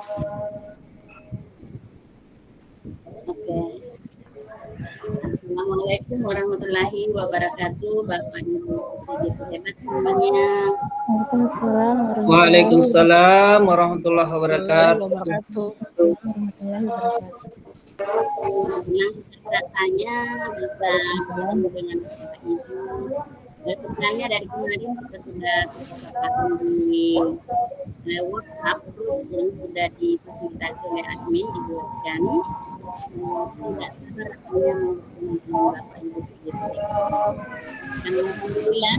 Oke. Assalamualaikum warahmatullahi wabarakatuh, Bapak Ibu begitu hebat semuanya. Waalaikumsalam Waalaikumsalam warahmatullahi wabarakatuh. wabarakatuh. Senang sekali rasanya bisa bertemu dengan Bapak Ibu. Sebenarnya dari kemarin kita sudah kesepakatan di WhatsApp group yang sudah difasilitasi oleh admin dibuatkan. Tidak sabar rasanya mau bertemu dengan Bapak Ibu begitu. Dan alhamdulillah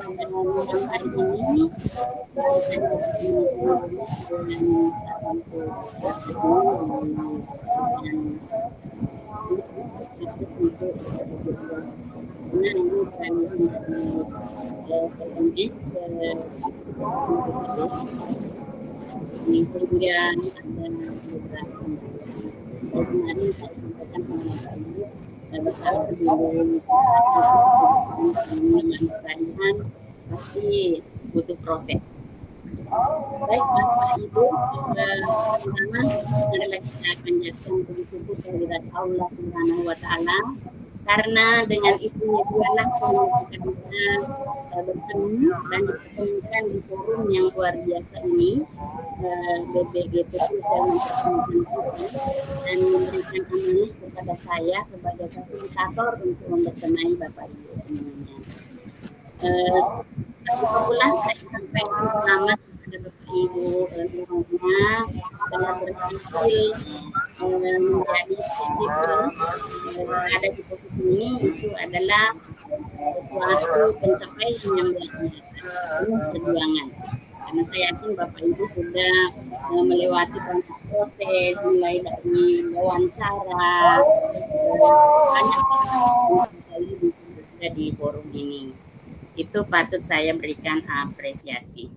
pada malam hari ini kita dapat menikmati dengan untuk admin dan untuk karena ini bukan dari PMS ke PPS ini sehingga ada beberapa kemarin saya sampaikan kepada Bapak Ibu besar sebelum memanfaatkan pasti butuh proses. Baik Bapak Ibu, pertama adalah kita akan jatuhkan puji syukur kehadirat Allah Subhanahu wa Ta'ala, karena dengan istrinya dia langsung kita bisa bertemu dan dipertemukan di forum yang luar biasa ini. BBGP Sosial mempertemukan kita dan memberikan amanah kepada saya sebagai fasilitator untuk membersamai Bapak Ibu semuanya. Kebetulan saya sampaikan selamat kepada Bapak Ibu semuanya telah berhasil menjadi CGP ada di posisi ini. Itu adalah suatu pencapaian yang luar biasa, penuh perjuangan. Karena saya yakin Bapak Ibu sudah melewati banyak proses, mulai dari wawancara, banyak sekali di forum ini. Itu patut saya berikan apresiasi.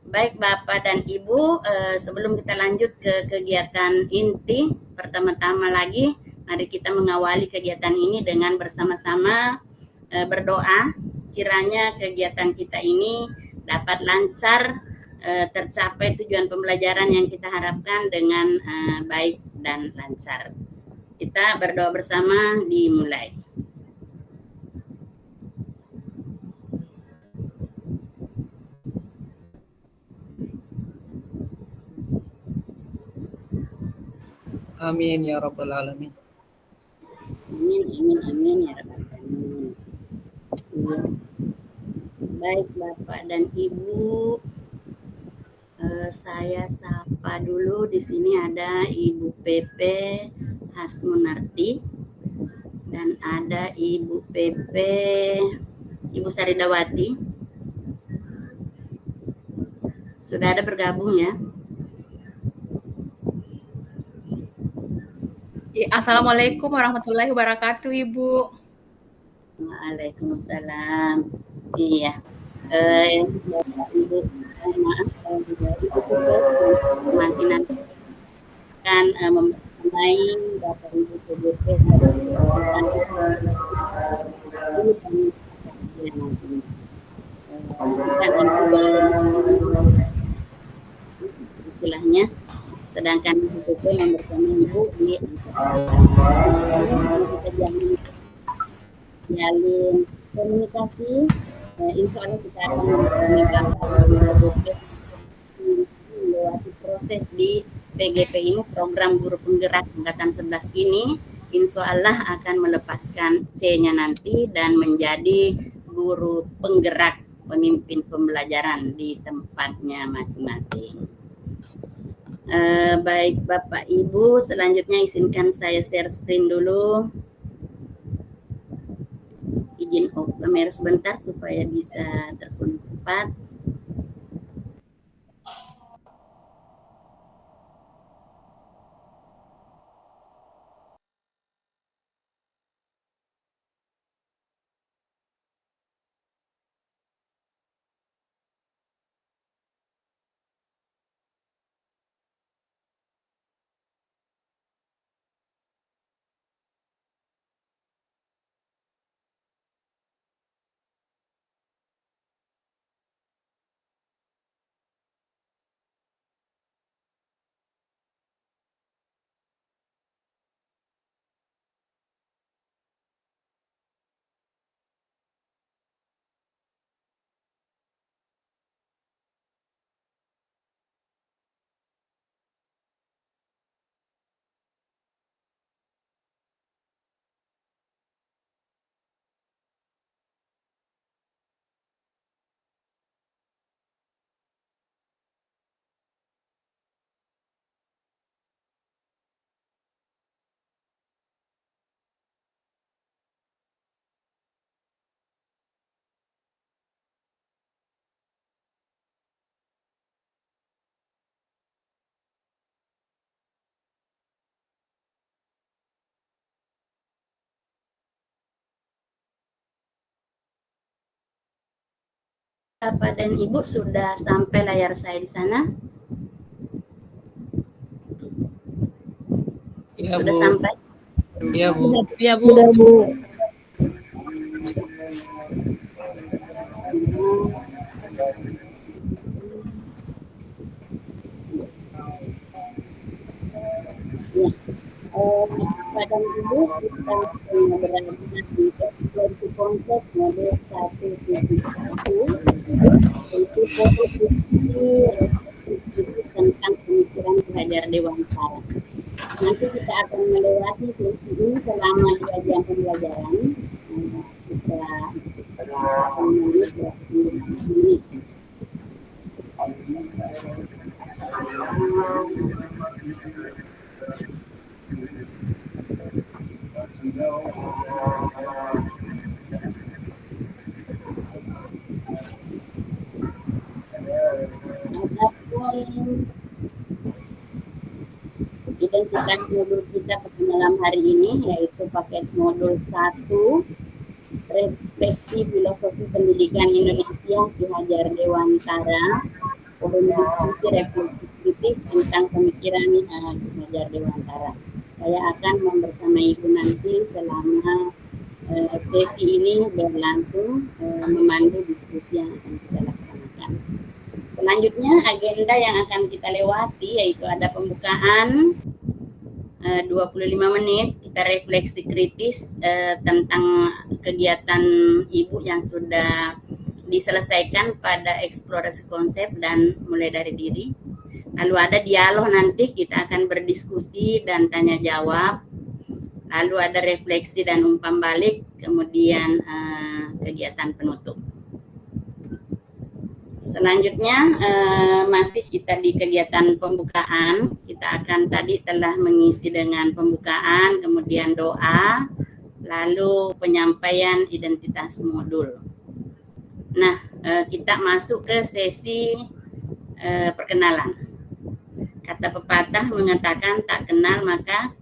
Baik Bapak dan Ibu, sebelum kita lanjut ke kegiatan inti, pertama-tama lagi mari kita mengawali kegiatan ini dengan bersama-sama berdoa kiranya kegiatan kita ini dapat lancar, tercapai tujuan pembelajaran yang kita harapkan dengan baik dan lancar. Kita berdoa bersama, dimulai. Amin ya rabbal alamin. Amin, amin, amin ya rabbal alamin. Ya. Baik Bapak dan Ibu, saya sapa dulu. Di sini ada Ibu Pepe Hasmunarti dan ada Ibu Pepe Ibu Saridawati. Sudah ada bergabung ya? Assalamualaikum warahmatullahi wabarakatuh, Ibu. Waalaikumsalam. Iya. Ibu, maaf Ibu Pepe nanti akan membersamai Bapak Ibu CGP istilahnya, sedangkan Ibu Pepe yang bersama Ibu di kita jalin komunikasi, insya Allah kita akan membersamai Bapak Ibu Pepe melewati proses di PGP ini, program guru penggerak angkatan 11 ini, insya Allah akan melepaskan C-nya nanti dan menjadi guru penggerak, pemimpin pembelajaran di tempatnya masing-masing. Baik Bapak Ibu, selanjutnya izinkan saya share screen dulu. Izin off kamera sebentar supaya bisa terkonek cepat. Bapak dan Ibu sudah sampai layar saya di sana? Ya, Sudah Bu. sampai? Ya, Bu. Ya, Bu. Sudah, Bu. Ya. Bapak dan Ibu kita berada di eksplorasi konsep model 171, yaitu fokus diskusi refleksi tentang pemikiran pelajar dewantara. Nanti kita akan melewati sesi ini selama 2 jam pembelajaran. Kita akan menit 20 menit. Adapun identitas modul kita pada malam hari ini yaitu paket modul 1, refleksi filosofi pendidikan Indonesia Ki Hajar Dewantara, forum diskusi refleksi kritis tentang pemikiran Ki Hajar Dewantara. Saya akan bersama Ibu nanti selama sesi ini berlangsung memandu diskusi yang akan kita laksanakan. Selanjutnya agenda yang akan kita lewati yaitu ada pembukaan 25 menit, kita refleksi kritis tentang kegiatan Ibu yang sudah diselesaikan pada eksplorasi konsep dan mulai dari diri. Lalu ada dialog, nanti kita akan berdiskusi dan tanya jawab. Lalu ada refleksi dan umpan balik, kemudian kegiatan penutup. Selanjutnya masih kita di kegiatan pembukaan. Kita akan tadi telah mengisi dengan pembukaan, kemudian doa, lalu penyampaian identitas modul. Nah, kita masuk ke sesi perkenalan. Kata pepatah mengatakan tak kenal maka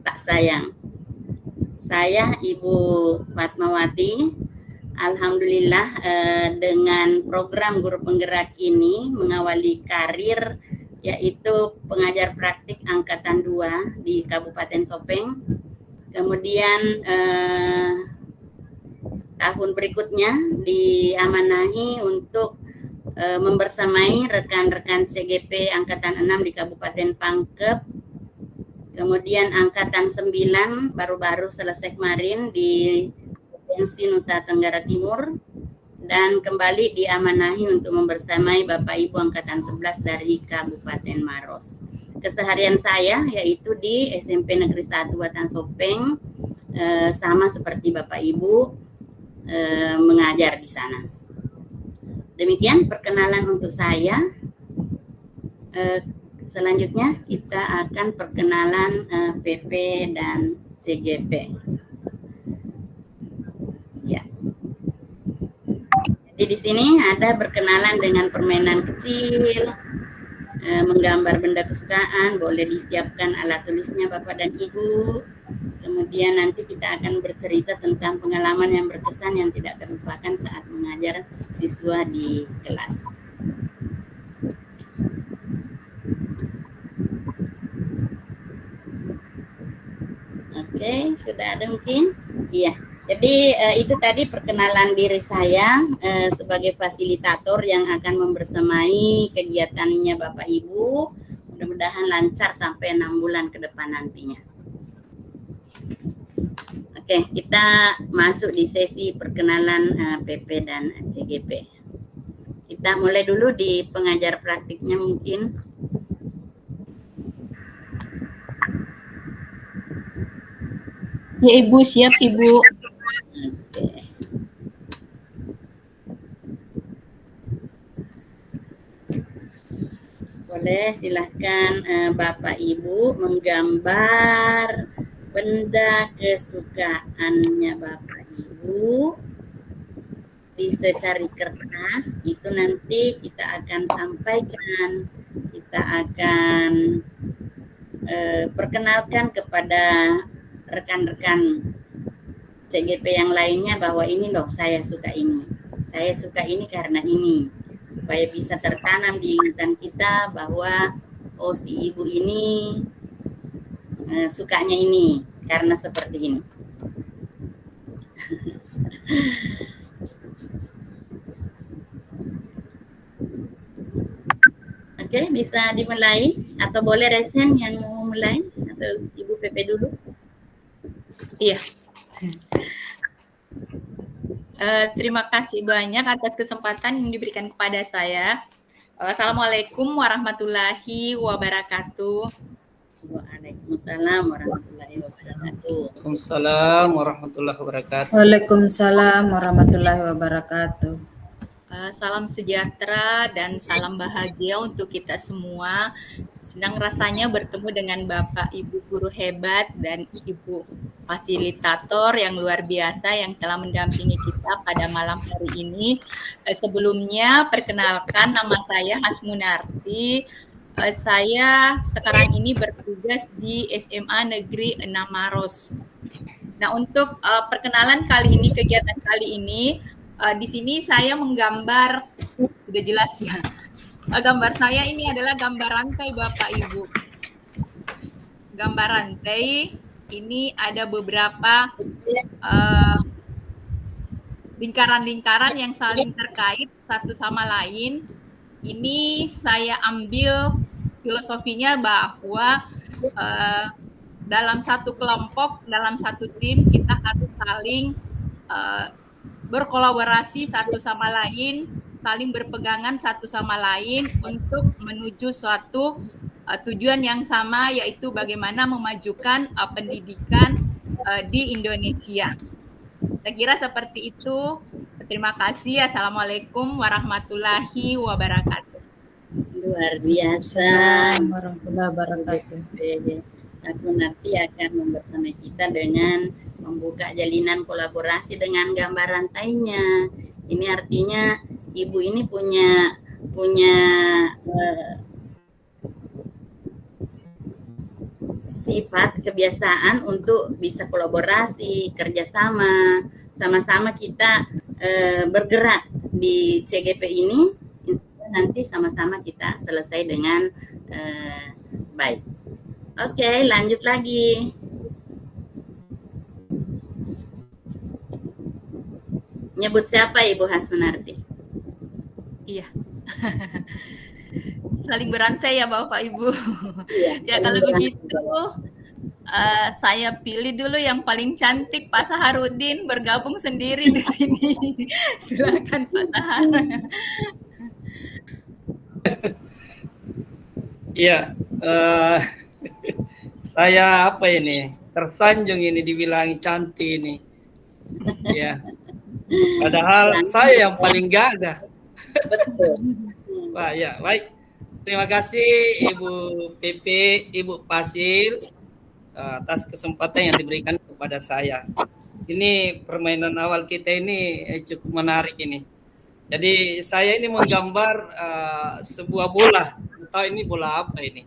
tak sayang. Saya Ibu Fatmawati, alhamdulillah dengan program guru penggerak ini mengawali karir yaitu pengajar praktik angkatan 2 di Kabupaten Sopeng. Kemudian tahun berikutnya diamanahi untuk membersamai rekan-rekan CGP angkatan 6 di Kabupaten Pangkep. Kemudian angkatan 9 baru-baru selesai kemarin di Provinsi Nusa Tenggara Timur, dan kembali diamanahi untuk membersamai Bapak Ibu angkatan 11 dari Kabupaten Maros. Keseharian saya yaitu di SMP Negeri 1 Watan Sopeng, sama seperti Bapak Ibu mengajar di sana. Demikian perkenalan untuk saya. Selanjutnya kita akan perkenalan PP dan CGP. Ya. Jadi di sini ada berkenalan dengan permainan kecil, menggambar benda kesukaan, boleh disiapkan alat tulisnya Bapak dan Ibu. Kemudian nanti kita akan bercerita tentang pengalaman yang berkesan yang tidak terlupakan saat mengajar siswa di kelas. Oke, sudah ada mungkin? Iya. Jadi itu tadi perkenalan diri saya sebagai fasilitator yang akan membersamai kegiatannya Bapak Ibu. Mudah-mudahan lancar sampai 6 bulan ke depan nantinya. Oke, kita masuk di sesi perkenalan PP dan CGP. Kita mulai dulu di pengajar praktiknya mungkin. Ya Ibu, siap Ibu. Oke. Boleh silahkan Bapak Ibu menggambar benda kesukaannya Bapak Ibu di secari kertas. Itu nanti kita akan sampaikan, kita akan perkenalkan kepada rekan-rekan CGP yang lainnya bahwa ini loh saya suka ini. saya suka ini karena ini, supaya bisa tertanam di ingatan kita bahwa oh si ibu ini sukanya ini karena seperti ini. Oke, bisa dimulai atau boleh Resen yang mau mulai atau Ibu Pepe dulu? Iya. Terima kasih banyak atas kesempatan yang diberikan kepada saya. Assalamualaikum warahmatullahi wabarakatuh. Waalaikumsalam warahmatullahi wabarakatuh. Waalaikumsalam warahmatullahi wabarakatuh. Waalaikumsalam warahmatullahi wabarakatuh. Salam sejahtera dan salam bahagia untuk kita semua. Senang rasanya bertemu dengan Bapak Ibu guru hebat dan Ibu fasilitator yang luar biasa yang telah mendampingi kita pada malam hari ini. Sebelumnya perkenalkan, nama saya Hasmunarti. Saya sekarang ini bertugas di SMA Negeri 6 Maros. Nah, untuk perkenalan kali ini, kegiatan kali ini, di sini saya menggambar, sudah jelas ya. Gambar saya ini adalah gambar rantai Bapak Ibu. Gambar rantai ini ada beberapa lingkaran-lingkaran yang saling terkait satu sama lain. Ini saya ambil filosofinya bahwa dalam satu kelompok, dalam satu tim kita harus saling berkolaborasi satu sama lain, saling berpegangan satu sama lain untuk menuju suatu tujuan yang sama, yaitu bagaimana memajukan pendidikan di Indonesia. Saya kira seperti itu. Terima kasih. Assalamualaikum warahmatullahi wabarakatuh. Luar biasa. Warahmatullahi wabarakatuh. Nanti akan membersama kita dengan membuka jalinan kolaborasi dengan gambar rantainya. Ini artinya ibu ini punya sifat kebiasaan untuk bisa kolaborasi, kerjasama, sama-sama kita bergerak di CGP ini. Nanti sama-sama kita selesai dengan baik. Oke, lanjut lagi. Nyebut siapa Ibu Hasmunarti? Iya. Saling berantai ya Bapak Ibu. Iya, ya kalau begitu saya pilih dulu yang paling cantik, Pak Saharudin, bergabung sendiri di sini. Silakan Pak Sahar. Iya, saya apa ini tersanjung ini dibilang cantik ini. Ya, padahal saya yang paling gagah. Betul. Wah ya, baik. Terima kasih Ibu PP, Ibu Fasil atas kesempatan yang diberikan kepada saya. Ini permainan awal kita ini cukup menarik ini. Jadi saya ini menggambar sebuah bola. Tahu ini bola apa ini?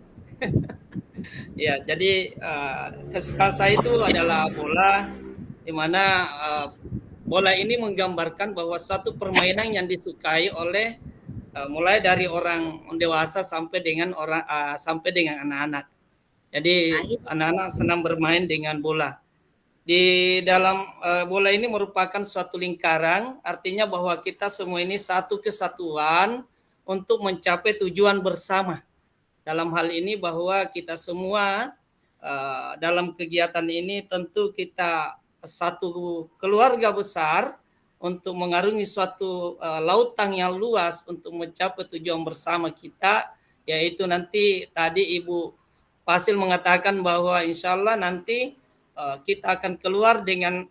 Ya, jadi kesukaan saya itu adalah bola, di mana bola ini menggambarkan bahwa suatu permainan yang disukai oleh mulai dari orang dewasa sampai dengan anak-anak. Jadi anak-anak senang bermain dengan bola. Di dalam bola ini merupakan suatu lingkaran, artinya bahwa kita semua ini satu kesatuan untuk mencapai tujuan bersama. Dalam hal ini bahwa kita semua dalam kegiatan ini tentu kita satu keluarga besar untuk mengarungi suatu lautan yang luas untuk mencapai tujuan bersama kita, yaitu nanti tadi Ibu Fasil mengatakan bahwa insya Allah nanti kita akan keluar dengan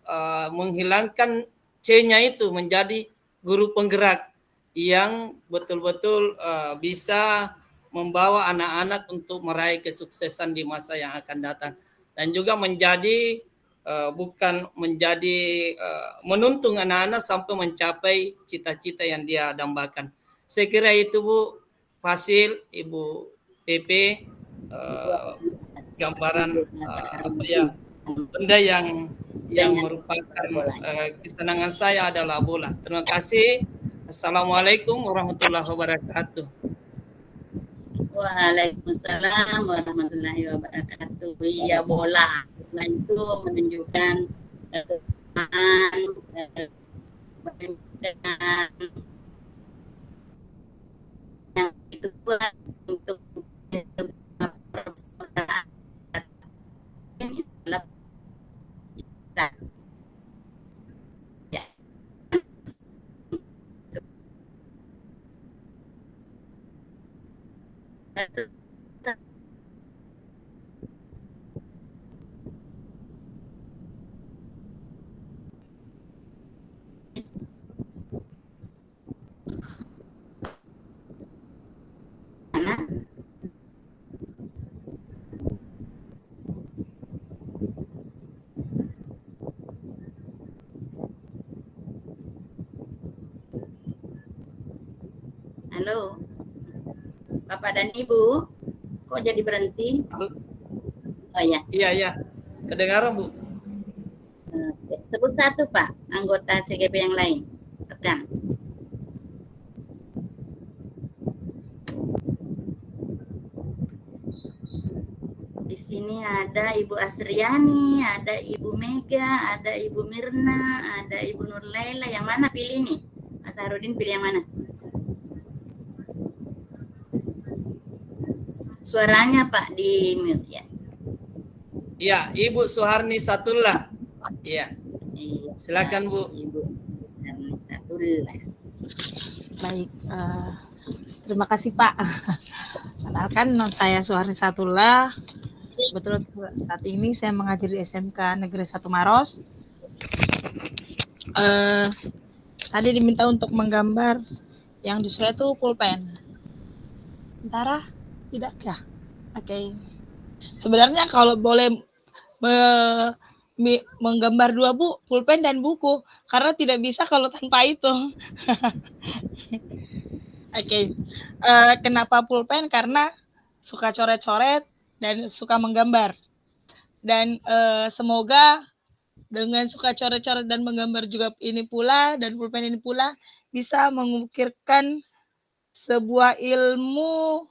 menghilangkan C-nya itu menjadi guru penggerak yang betul-betul bisa membawa anak-anak untuk meraih kesuksesan di masa yang akan datang, dan juga menjadi bukan menjadi menuntun anak-anak sampai mencapai cita-cita yang dia dambakan. Saya kira itu Bu Fasil, Ibu PP, gambaran apa ya, benda yang merupakan kesenangan saya adalah bola. Terima kasih. Assalamualaikum warahmatullahi wabarakatuh. Waalaikumsalam warahmatullahi wabarakatuh. Iya, bola itu menunjukkan kesamaan, yang itu buat untuk persaudaraan ini adalah kita. Ya. Halo, Bapak dan Ibu, kok jadi berhenti? Oh ya, Iya. Kedengaran, Bu? sebut satu Pak, anggota CGP yang lain. Rekan. Di sini ada Ibu Asriani, ada Ibu Mega, ada Ibu Mirna, ada Ibu Nurlaila. Yang mana pilih nih? Mas Harudin pilih yang mana? Suaranya Pak di mute ya. Iya, Ibu Suharni Satullah. Iya. Iya, Silakan, Bu. Ibu Suharni Satullah. Baik, terima kasih Pak. Kenalkan, saya Suharni Satullah. Kebetulan saat ini saya mengajar di SMK Negeri 1 Maros. Tadi diminta untuk menggambar yang di saya itu pulpen. Sementara tidak ya? Oke. Sebenarnya kalau boleh menggambar dua, Bu, pulpen dan buku, karena tidak bisa kalau tanpa itu. Oke. Kenapa pulpen? Karena suka coret-coret dan suka menggambar. Dan semoga dengan suka coret-coret dan menggambar juga ini pula, dan pulpen ini pula, bisa mengukirkan sebuah ilmu,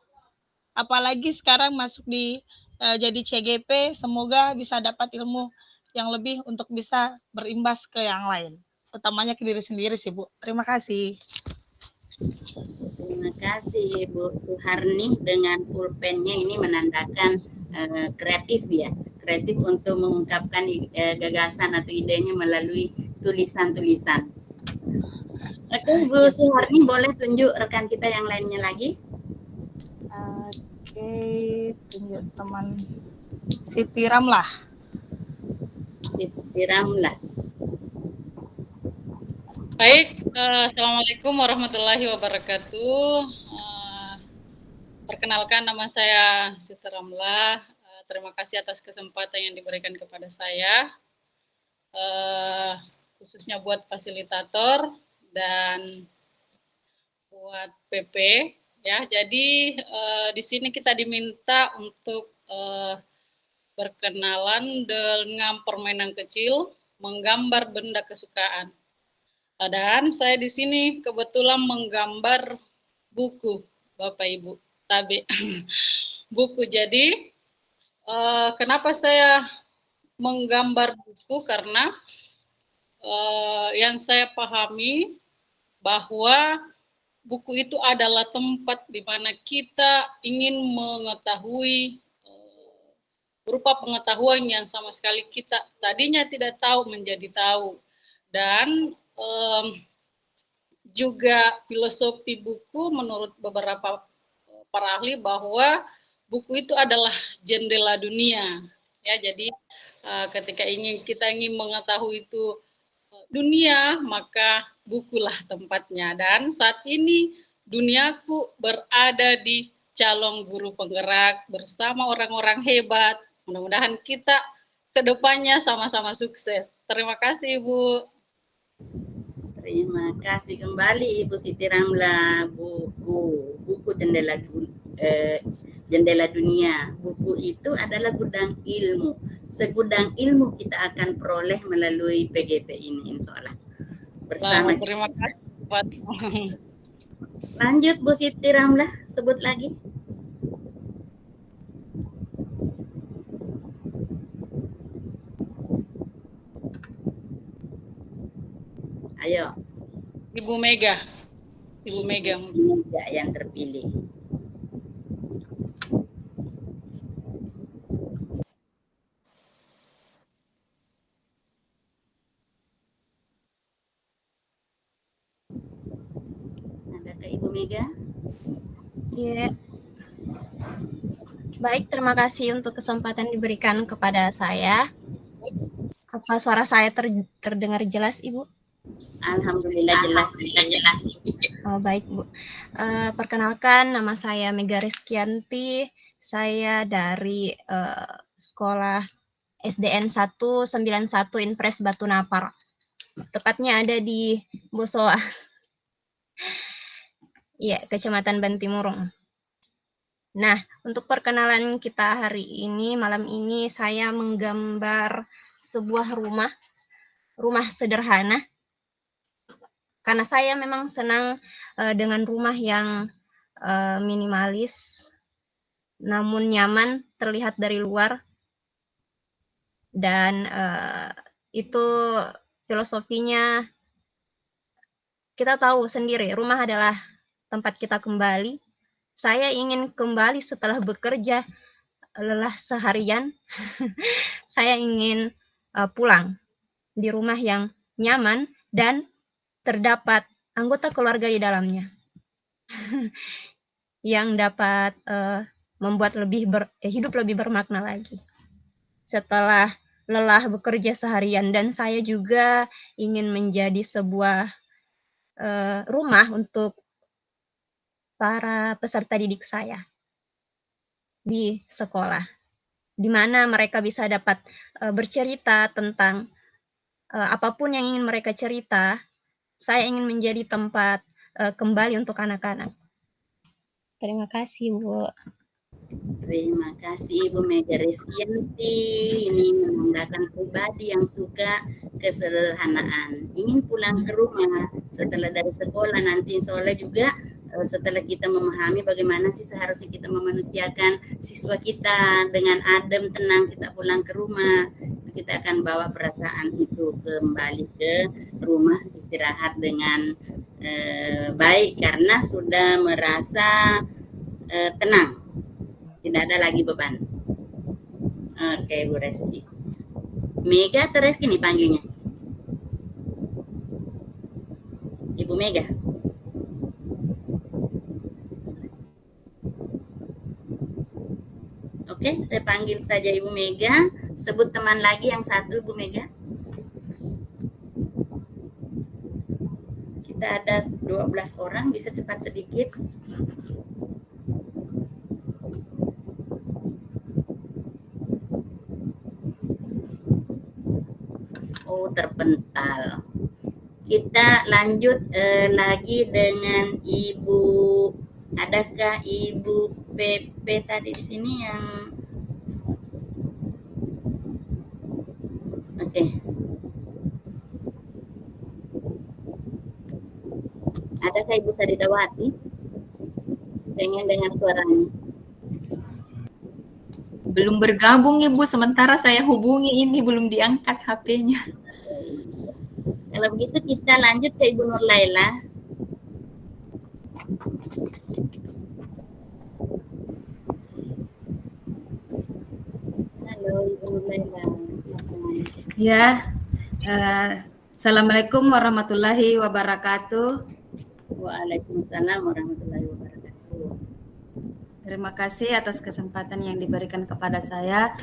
apalagi sekarang masuk di jadi CGP, semoga bisa dapat ilmu yang lebih untuk bisa berimbas ke yang lain, utamanya ke diri sendiri sih, Bu. Terima kasih. Terima kasih Bu Suharni. Dengan pulpennya ini menandakan kreatif ya, kreatif untuk mengungkapkan gagasan atau idenya melalui tulisan-tulisan. Oke, Bu Suharni, boleh tunjuk rekan kita yang lainnya lagi? Oke, tunjuk teman Siti Ramlah. Siti Ramlah. Baik, Assalamualaikum warahmatullahi wabarakatuh. Perkenalkan, nama saya Siti Ramlah. Terima kasih atas kesempatan yang diberikan kepada saya, khususnya buat fasilitator dan buat PP. Ya, jadi di sini kita diminta untuk berkenalan dengan permainan kecil, menggambar benda kesukaan. Dan saya di sini kebetulan menggambar buku, Bapak Ibu, tabe. Buku. Jadi kenapa saya menggambar buku? Karena yang saya pahami bahwa buku itu adalah tempat di mana kita ingin mengetahui berupa pengetahuan yang sama sekali kita tadinya tidak tahu menjadi tahu. Dan juga filosofi buku menurut beberapa para ahli bahwa buku itu adalah jendela dunia. Ya, jadi ketika kita ingin mengetahui itu dunia, maka bukulah tempatnya. Dan saat ini duniaku berada di calon guru penggerak bersama orang-orang hebat. Mudah-mudahan kita kedepannya sama-sama sukses. Terima kasih, Bu. Terima kasih kembali Ibu Siti Ramlah. Buku jendela dunia. Buku itu adalah gudang ilmu. Segudang ilmu kita akan peroleh melalui PGP ini, insya Allah. Bersama. Terima kasih. Selamat malam. Lanjut Bu Siti Ramlah, sebut lagi. Ayo. Ibu Mega. Ibu Mega. Mega yang terpilih. Adakah Ibu Mega? Iya. Baik, terima kasih untuk kesempatan diberikan kepada saya. Apa suara saya terdengar jelas, Ibu? Alhamdulillah jelas. Oh, baik, Bu. Perkenalkan, nama saya Mega Rizkianti. Saya dari sekolah SDN 191 Inpres Batu Napar. Tepatnya ada di Bosowa. Iya, Kecamatan Bantimurung. Nah, untuk perkenalan kita hari ini, malam ini saya menggambar sebuah rumah sederhana. Karena saya memang senang dengan rumah yang minimalis, namun nyaman terlihat dari luar. Dan itu filosofinya, kita tahu sendiri, rumah adalah tempat kita kembali. Saya ingin kembali setelah bekerja lelah seharian. Saya ingin pulang di rumah yang nyaman dan terdapat anggota keluarga di dalamnya yang dapat membuat hidup lebih bermakna lagi setelah lelah bekerja seharian. Dan saya juga ingin menjadi sebuah rumah untuk para peserta didik saya di sekolah, di mana mereka bisa dapat bercerita tentang apapun yang ingin mereka cerita. Saya ingin menjadi tempat kembali untuk anak-anak. Terima kasih, Bu. Terima kasih Ibu Mega Rizkianti. Ini menandakan pribadi yang suka kesederhanaan. Ingin pulang ke rumah setelah dari sekolah nanti, soalnya juga setelah kita memahami bagaimana sih seharusnya kita memanusiakan siswa kita dengan adem, tenang, kita pulang ke rumah, kita akan bawa perasaan itu kembali ke rumah, istirahat dengan baik karena sudah merasa tenang, tidak ada lagi beban. Oke, Bu Reski. Mega atau Reski nih panggilnya? Ibu Mega. Oke, saya panggil saja Ibu Mega. Sebut teman lagi yang satu, Ibu Mega. Kita ada 12 orang, bisa cepat sedikit. Oh, terpental. Kita lanjut lagi dengan Ibu. Adakah Ibu PP tadi di sini yang oke. Adakah Ibu Sadidawati? Pengen dengar suaranya. Belum bergabung Ibu, sementara saya hubungi ini belum diangkat HP-nya. Kalau begitu kita lanjut ke Ibu Nur Laila. Halo Ibu Nur Laila. Ya, Assalamualaikum warahmatullahi wabarakatuh. Waalaikumsalam warahmatullahi wabarakatuh. Terima kasih atas kesempatan yang diberikan kepada saya.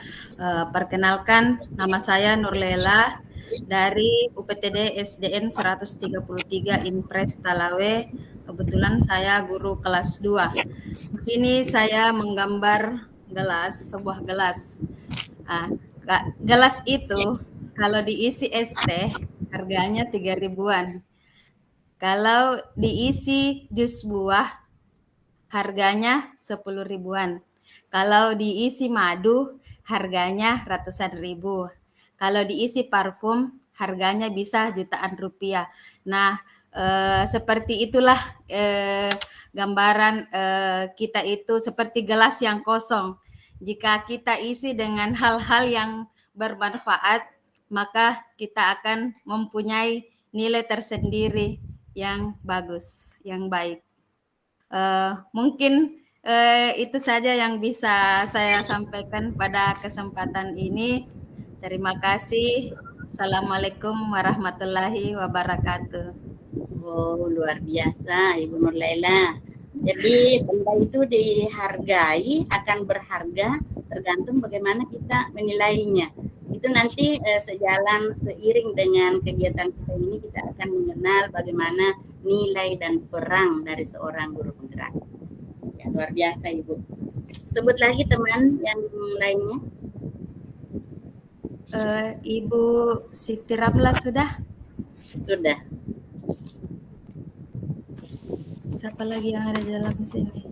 Perkenalkan, nama saya Nur Laila dari UPTD SDN 133 Inpres Talawe. Kebetulan saya guru kelas 2. Di sini saya menggambar sebuah gelas. Gelas itu kalau diisi es teh harganya 3 ribuan. Kalau diisi jus buah harganya 10 ribuan. Kalau diisi madu harganya ratusan ribu. Kalau diisi parfum harganya bisa jutaan rupiah. Nah, Seperti itulah gambaran kita itu seperti gelas yang kosong. Jika kita isi dengan hal-hal yang bermanfaat, maka kita akan mempunyai nilai tersendiri yang bagus, yang baik. Mungkin itu saja yang bisa saya sampaikan pada kesempatan ini. Terima kasih. Assalamualaikum warahmatullahi wabarakatuh. Oh, luar biasa Ibu Nurlela. Jadi benda itu dihargai, akan berharga tergantung bagaimana kita menilainya. Itu nanti sejalan seiring dengan kegiatan kita ini, kita akan mengenal bagaimana nilai dan peran dari seorang guru penggerak. Ya, luar biasa Ibu. Sebut lagi teman yang lainnya. Ibu Siti Ramla sudah? Sudah. Siapa lagi yang ada di dalam sini?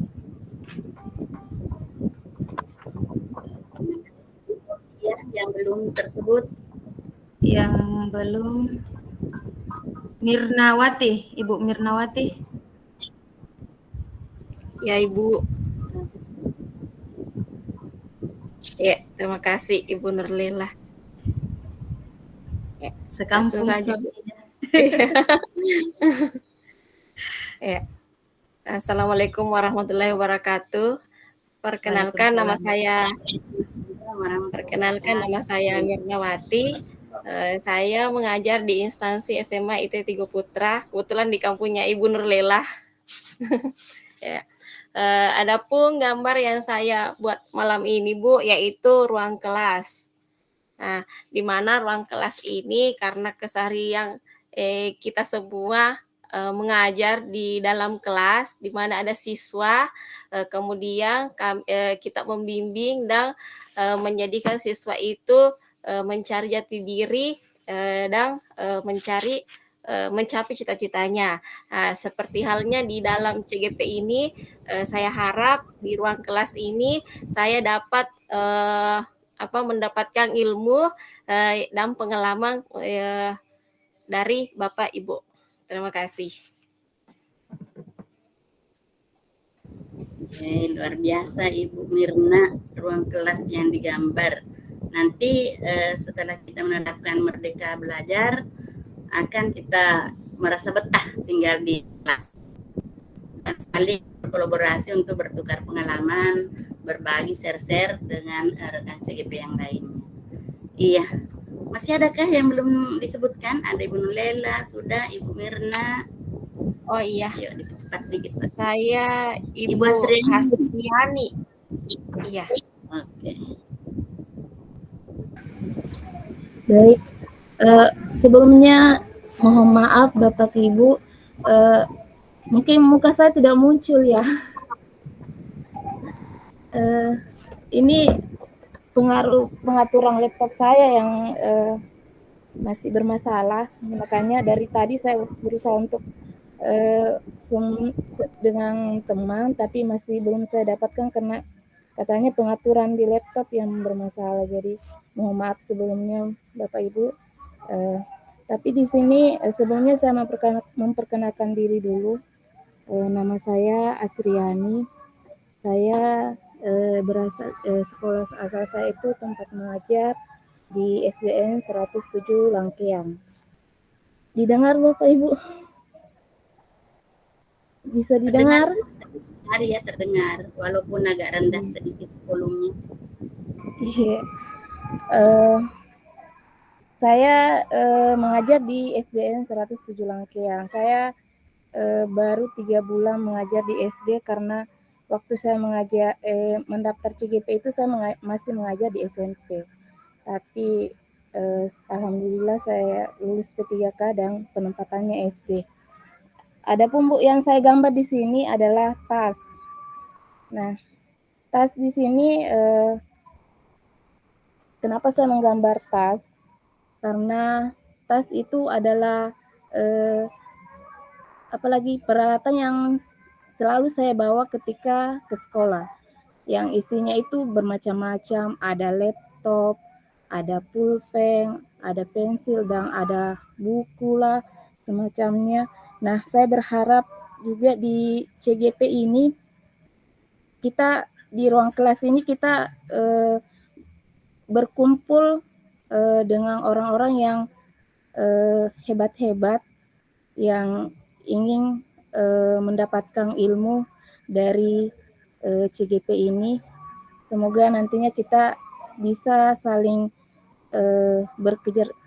Ya, yang belum tersebut. Yang belum, Mirnawati, Ibu Mirnawati. Ya Ibu. Ya, terima kasih Ibu Nurlela. Ya, Sekampung langsung saja. suaminya. Ya. Assalamualaikum warahmatullahi wabarakatuh. Perkenalkan nama saya Mirnawati. Saya mengajar di instansi SMA IT 3 Putra, kebetulan di kampungnya Ibu Nurlela. Ya. Adapun gambar yang saya buat malam ini Bu, yaitu ruang kelas. Nah, di mana ruang kelas ini karena keseharian kita semua mengajar di dalam kelas, di mana ada siswa, kemudian kita membimbing dan menjadikan siswa itu mencari jati diri dan mencapai cita-citanya. Nah, seperti halnya di dalam CGP ini, saya harap di ruang kelas ini saya dapat mendapatkan ilmu dan pengalaman dari Bapak Ibu. Terima kasih. Luar biasa Ibu Mirna, ruang kelas yang digambar. Nanti setelah kita menerapkan Merdeka Belajar, akan kita merasa betah tinggal di kelas. Dan saling berkolaborasi untuk bertukar pengalaman, berbagi share-share dengan rekan CGP yang lainnya. Iya. Masih adakah yang belum disebutkan? Ada Ibu Nurlela, sudah, Ibu Mirna. Oh iya. Yuk, cepat sedikit Pak. Saya Ibu Hasriani. Hasriani. Iya. Oke. Baik. Sebelumnya mohon maaf Bapak Ibu, mungkin muka saya tidak muncul ya. Ini pengaturan laptop saya yang masih bermasalah, makanya dari tadi saya berusaha untuk dengan teman, tapi masih belum saya dapatkan karena katanya pengaturan di laptop yang bermasalah. Jadi mohon maaf sebelumnya Bapak Ibu. Tapi di sini sebelumnya saya memperkenalkan diri dulu. Nama saya Asriani. Saya berasal sekolah asal saya itu tempat mengajar di SDN 107 Langkeang. Didengar Bapak Ibu? Bisa didengar? Terdengar, walaupun agak rendah sedikit volumenya. Iya. Saya mengajar di SDN 107 Langkeang. Saya baru 3 bulan mengajar di SD karena waktu saya mengajar mendaftar CGP itu saya masih mengajar di SMP. Tapi alhamdulillah saya lulus P3K dan penempatannya SD. Adapun Bu yang saya gambar di sini adalah tas. Nah, tas di sini kenapa saya menggambar tas? Karena tas itu adalah apalagi peralatan yang selalu saya bawa ketika ke sekolah. Yang isinya itu bermacam-macam, ada laptop, ada pulpen, ada pensil, dan ada buku lah semacamnya. Nah, saya berharap juga di CGP ini kita di ruang kelas ini kita berkumpul dengan orang-orang yang hebat-hebat yang ingin mendapatkan ilmu dari CGP ini. Semoga nantinya kita bisa saling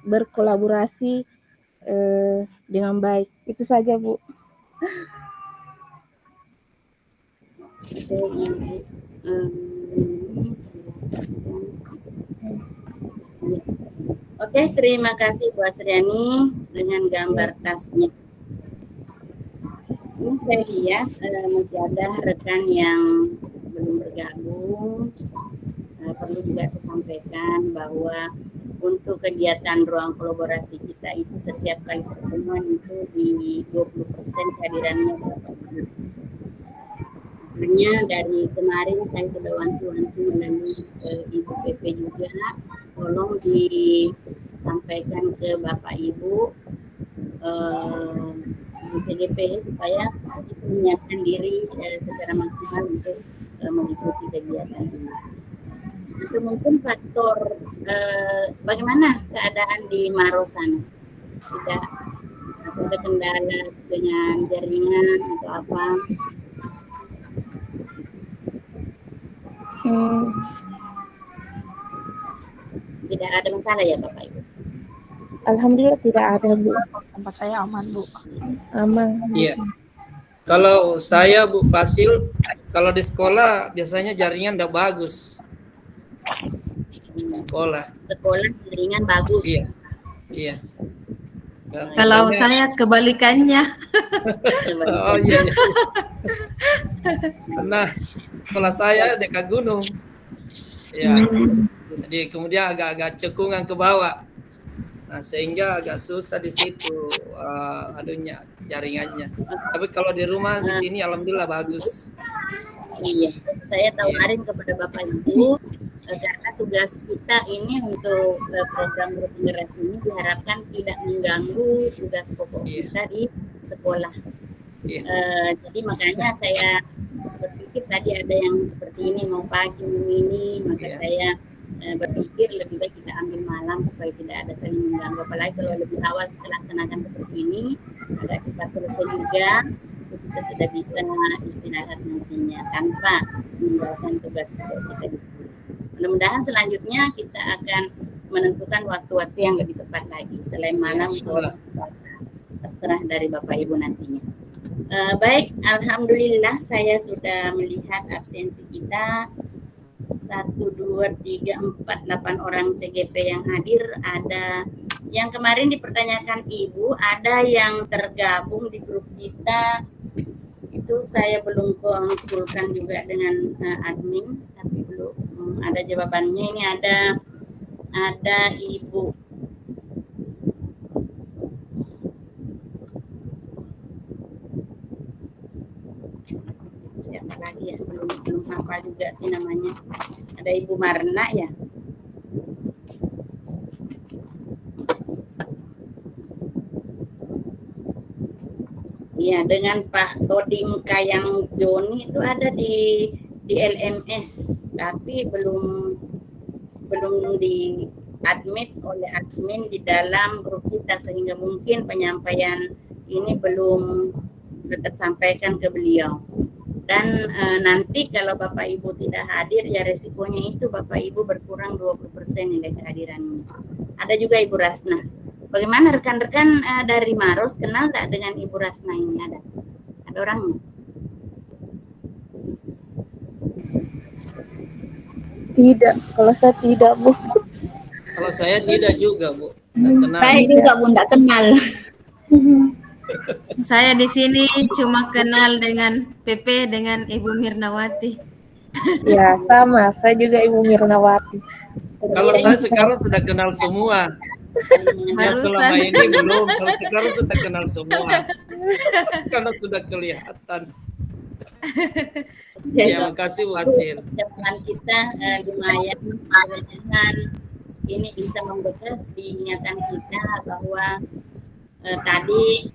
berkolaborasi dengan baik. Itu saja, Bu. Oke, terima kasih Bu Asriani dengan gambar tasnya. Ini saya lihat masih ada rekan yang belum bergabung. Perlu juga saya sampaikan bahwa untuk kegiatan ruang kolaborasi kita itu setiap kali pertemuan itu di 20% kehadirannya Bapak Ibu. Makanya dari kemarin saya sudah wanti-wanti melalui Ibu PP juga, tolong disampaikan ke Bapak Ibu CGP supaya itu menyiapkan diri secara maksimal untuk mengikuti kegiatan ini. Itu mungkin faktor bagaimana keadaan di Maros sana? Tidak ada kendala dengan jaringan atau apa? Tidak ada masalah ya Bapak Ibu? Alhamdulillah tidak ada, Bu. Tempat saya aman, Bu. Aman. Iya. Kalau saya Bu Pasil, kalau di sekolah biasanya jaringan udah bagus. Sekolah Jaringan bagus. Iya. Iya. Kalau saya kebalikannya. Oh iya. Karena sekolah saya dekat gunung. Ya. Jadi kemudian agak-agak cekungan ke bawah. Nah, sehingga agak susah di situ jaringannya. Tapi kalau di rumah di sini alhamdulillah bagus. Iya, saya tawarin kepada Bapak Ibu karena tugas kita ini untuk program berpenggerak ini diharapkan tidak mengganggu tugas pokok kita di sekolah. Jadi makanya saya berpikir tadi ada yang seperti ini mau pagi mau ini, maka saya berpikir lebih baik kita ambil malam supaya tidak ada saling mengganggu. Apalagi kalau lebih awal kita laksanakan seperti ini agak cepat selesai juga, kita sudah bisa istirahat nantinya tanpa meninggalkan tugas kita di sekolah. Mudah-mudahan selanjutnya kita akan menentukan waktu-waktu yang lebih tepat lagi selain malam. Terserah dari Bapak Ibu nantinya. Baik, alhamdulillah saya sudah melihat absensi kita 1, 2, 3, 4, 8 orang CGP yang hadir. Ada yang kemarin dipertanyakan Ibu, ada yang tergabung di grup kita. Itu saya belum konsulkan juga dengan admin, tapi belum ada jawabannya. Ini ada Ibu siapa lagi ya, belum hafal juga sih namanya. Ada Ibu Marna ya. Iya, dengan Pak Kodim Kayang Joni itu ada di LMS, tapi belum di admit oleh admin di dalam grup kita, sehingga mungkin penyampaian ini belum tersampaikan ke beliau. Dan nanti kalau Bapak Ibu tidak hadir, ya resikonya itu Bapak Ibu berkurang 20% nilai kehadirannya. Ada juga Ibu Rasna. Bagaimana rekan-rekan dari Maros, kenal tak dengan Ibu Rasna ini? Ada orangnya? Tidak, kalau saya tidak, Bu. Kalau saya tidak juga, Bu. Saya juga, Bu, tidak kenal. Saya di sini cuma kenal dengan PP dengan Ibu Mirnawati. Ya, sama. Saya juga Ibu Mirnawati. Kalau saya sekarang sudah kenal semua. Ya, selama ini belum. Kalau sekarang sudah kenal semua. Karena sudah kelihatan. Ya, makasih Bu Asil. Teman kita lumayan mudah-mudahan ini bisa membekas di ingatan kita bahwa tadi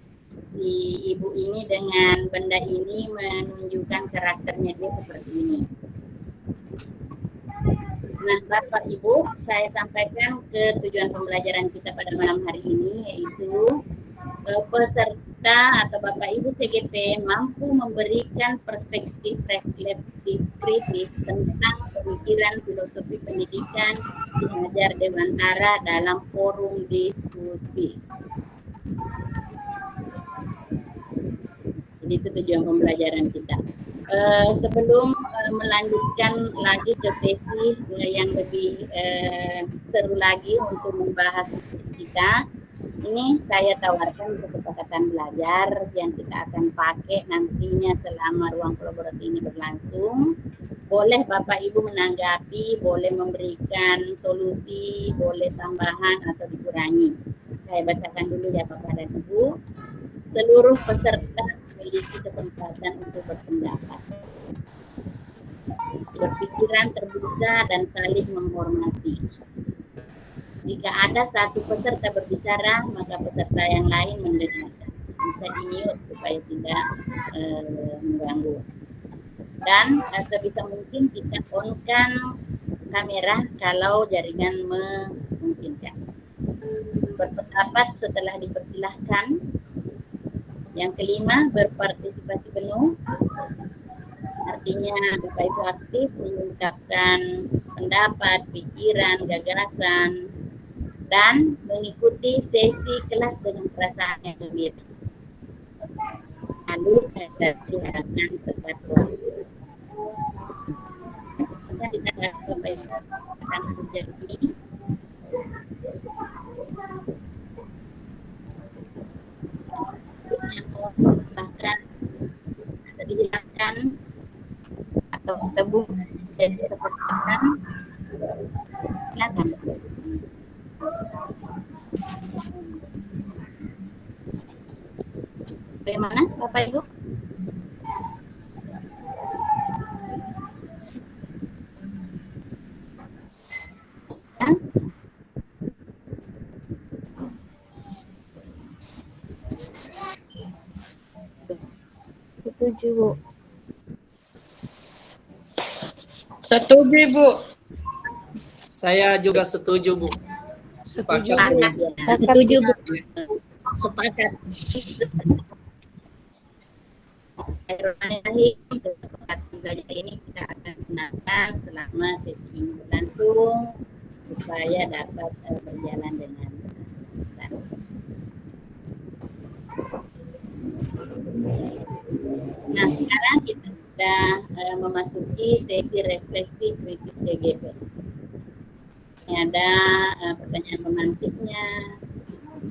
si ibu ini dengan benda ini menunjukkan karakternya dia seperti ini. Nah, Bapak Ibu, saya sampaikan ke tujuan pembelajaran kita pada malam hari ini, yaitu peserta atau Bapak Ibu CGP mampu memberikan perspektif reflektif kritis tentang pemikiran filosofi pendidikan Ki Hajar Dewantara dalam forum diskusi. Jadi itu tujuan pembelajaran kita. Sebelum melanjutkan lagi ke sesi yang lebih seru lagi untuk membahas diskusi kita, ini saya tawarkan kesepakatan belajar yang kita akan pakai nantinya selama ruang kolaborasi ini berlangsung. Boleh Bapak Ibu menanggapi, boleh memberikan solusi, boleh tambahan atau dikurangi. Saya bacakan dulu ya Bapak dan Ibu. Seluruh peserta memiliki kesempatan untuk berpendapat, berpikiran terbuka dan saling menghormati. Jika ada satu peserta berbicara, maka peserta yang lain mendengarkan. Bisa di-mute supaya tidak mengganggu. Dan sebisa mungkin kita on-kan kamera kalau jaringan memungkinkan. Berpendapat setelah dipersilahkan. Yang kelima, berpartisipasi penuh. Artinya Bapak Ibu aktif mengungkapkan pendapat, pikiran, gagasan, dan mengikuti sesi kelas dengan perasaan yang gembira. Lalu diharapkan tepat waktu. Kita Bapak Ibu akan terjadi. Bahkan atau dihilangkan atau ditebus jadi seperti apa, silakan. Bagaimana Bapak Ibu? Setuju, Bu. Setuju, Bu. Saya juga setuju, Bu. Setuju. Sepakat ya. Setuju, Bu. Sepakat. Kesepakatan belajar ini kita akan gunakan selama sesi ini berlangsung supaya dapat berjalan dengan lancar. Nah, sekarang kita sudah memasuki sesi refleksi kritis CGP. Ini ada pertanyaan pemantiknya.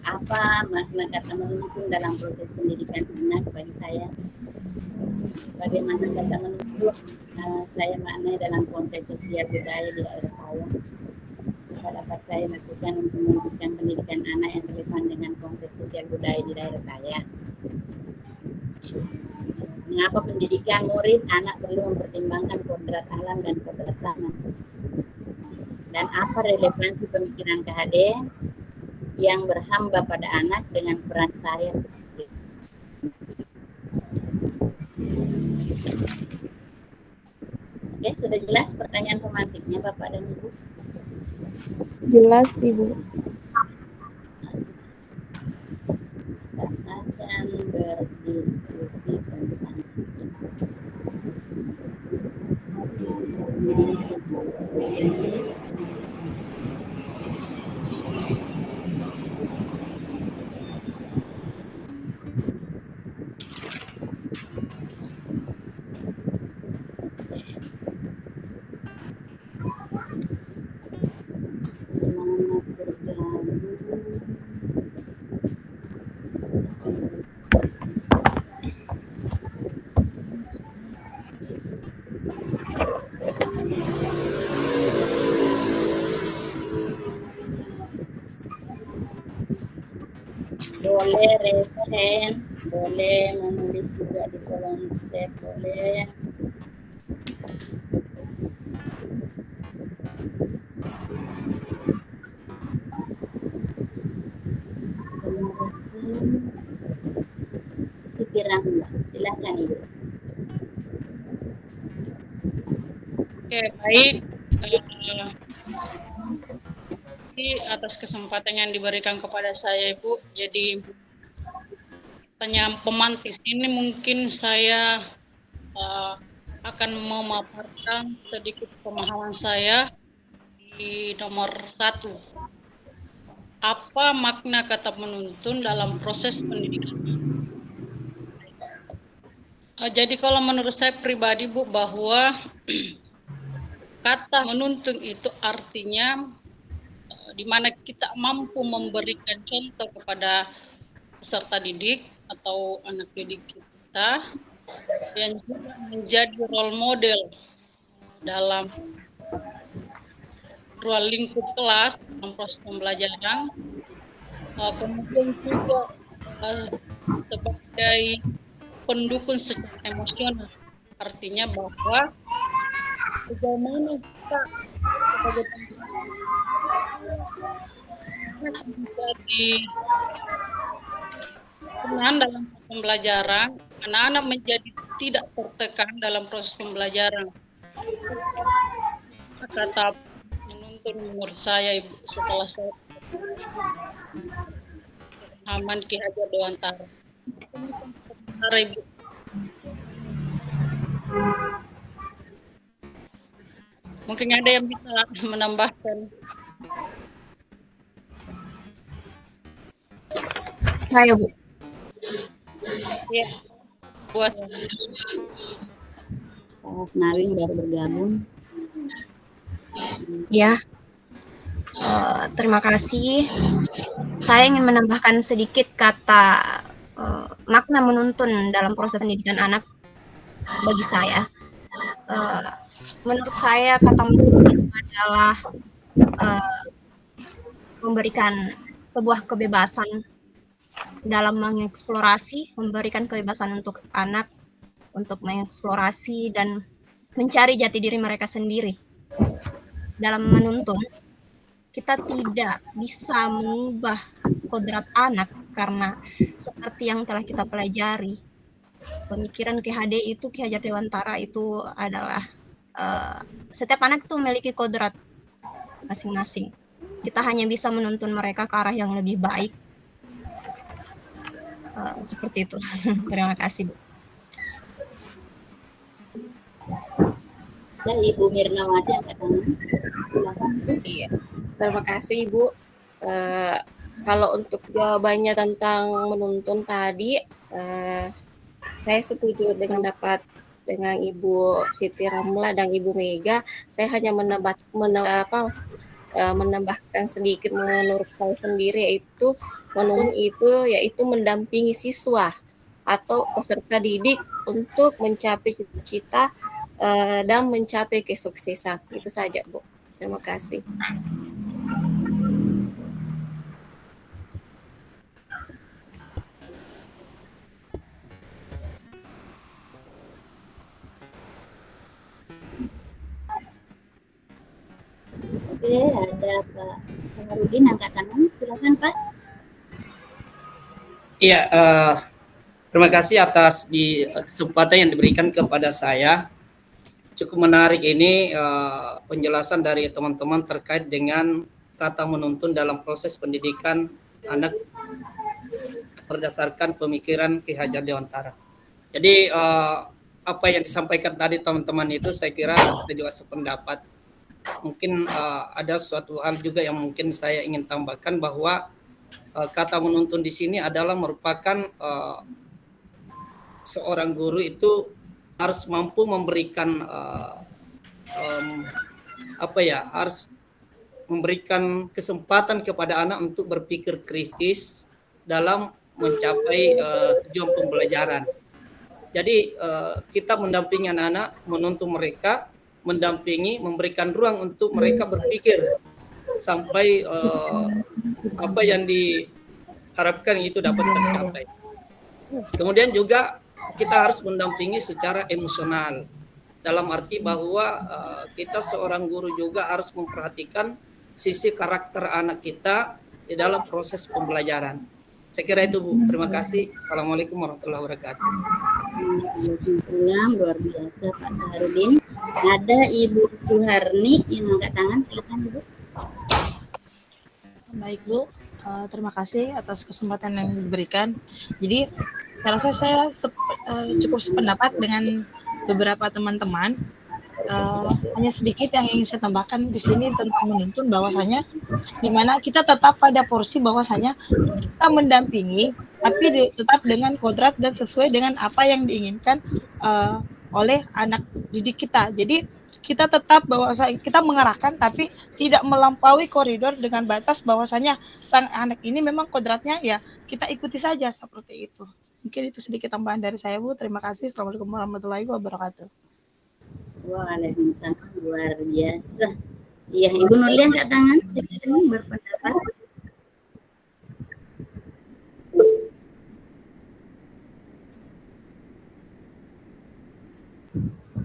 Apa makna kata menuntun dalam proses pendidikan anak bagi saya? Bagaimana kata menuntun saya maknai dalam konteks sosial budaya di daerah saya? Apa dapat saya lakukan untuk mewujudkan pendidikan anak yang relevan dengan konteks sosial budaya di daerah saya? Mengapa pendidikan murid anak perlu mempertimbangkan kodrat alam dan kodrat zaman? Dan apa relevansi pemikiran KHD yang berhamba pada anak dengan peran saya sebagai Oke, sudah jelas pertanyaan pemantiknya Bapak dan Ibu? Jelas, Ibu. Kita akan berdiskusi tentang selamat bergabung. Boleh raise hand, boleh menulis juga di kolom chat, boleh. Ramla. Silakan Ibu. Oke, baik. Atas kesempatan yang diberikan kepada saya, Ibu. Jadi tanya pemantik ini mungkin saya akan memaparkan sedikit pemahaman saya di nomor 1. Apa makna kata menuntun dalam proses pendidikan? Jadi kalau menurut saya pribadi, Bu, bahwa kata menuntun itu artinya di mana kita mampu memberikan contoh kepada peserta didik atau anak didik kita yang juga menjadi role model dalam ruang lingkup kelas dalam proses pembelajaran, kemudian juga sebagai pendukung secara emosional, artinya bahwa bagaimana kita sebagai menjadi tenang dalam pembelajaran, anak-anak menjadi tidak tertekan dalam proses pembelajaran. Kata menuntun menurut saya, Ibu, setelah saya pemahaman Ki Hajar Dewantara. Ibu. Mungkin ada yang bisa menambahkan. Saya, Bu. Ya, buat Nawing baru bergabung. Ya, terima kasih. Saya ingin menambahkan sedikit kata makna menuntun dalam proses pendidikan anak bagi saya. Menurut saya kata menuntun adalah memberikan sebuah kebebasan dalam mengeksplorasi, memberikan kebebasan untuk anak untuk mengeksplorasi dan mencari jati diri mereka sendiri. Dalam menuntun, kita tidak bisa mengubah kodrat anak karena seperti yang telah kita pelajari, pemikiran Ki Hajar Dewantara itu adalah setiap anak itu memiliki kodrat masing-masing. Kita hanya bisa menuntun mereka ke arah yang lebih baik. Seperti itu. Terima kasih, Bu. Dan Ibu Mirnawati angkat tangan. Silakan. Iya, terima kasih Ibu. Kalau untuk jawabannya tentang menuntun tadi, saya setuju dengan Ibu Siti Ramla dan Ibu Mega. Saya hanya menambahkan sedikit menurut saya sendiri, yaitu menuntun yaitu mendampingi siswa atau peserta didik untuk mencapai cita-cita dan mencapai kesuksesan. Itu saja, Bu. Terima kasih. Oke, ada Pak Saharudin angkat tangan. Silakan, Pak. Iya, terima kasih atas kesempatan yang diberikan kepada saya. Cukup menarik ini penjelasan dari teman-teman terkait dengan kata menuntun dalam proses pendidikan anak berdasarkan pemikiran Ki Hajar Dewantara. Jadi apa yang disampaikan tadi teman-teman itu saya kira saya juga sependapat. Mungkin ada suatu hal juga yang mungkin saya ingin tambahkan bahwa kata menuntun di sini adalah merupakan seorang guru itu harus mampu memberikan harus memberikan kesempatan kepada anak untuk berpikir kritis dalam mencapai tujuan pembelajaran. Jadi kita mendampingi anak-anak, menuntun mereka, memberikan ruang untuk mereka berpikir sampai apa yang diharapkan itu dapat tercapai. Kemudian juga kita harus mendampingi secara emosional, dalam arti bahwa kita seorang guru juga harus memperhatikan sisi karakter anak kita di dalam proses pembelajaran. Saya kira itu Bu. Terima kasih. Assalamualaikum warahmatullahi wabarakatuh. Waalaikumsalam, luar biasa Pak Saharudin. Ada Ibu Suharni yang angkat tangan, silakan Ibu. Baik Bu, terima kasih atas kesempatan yang diberikan. Jadi saya rasa saya cukup sependapat dengan beberapa teman-teman. Hanya sedikit yang ingin saya tambahkan di sini tentang menuntun bahwasanya di mana kita tetap pada porsi bahwasanya kita mendampingi tapi tetap dengan kodrat dan sesuai dengan apa yang diinginkan oleh anak didik kita. Jadi kita tetap bahwasanya kita mengarahkan tapi tidak melampaui koridor dengan batas bahwasanya sang anak ini memang kodratnya ya kita ikuti saja seperti itu. Mungkin itu sedikit tambahan dari saya Bu. Terima kasih. Assalamualaikum warahmatullahi wabarakatuh. Waalaikumsalam, luar biasa. Iya, Ibu Nurlia angkat tangan, silakan berpendapat.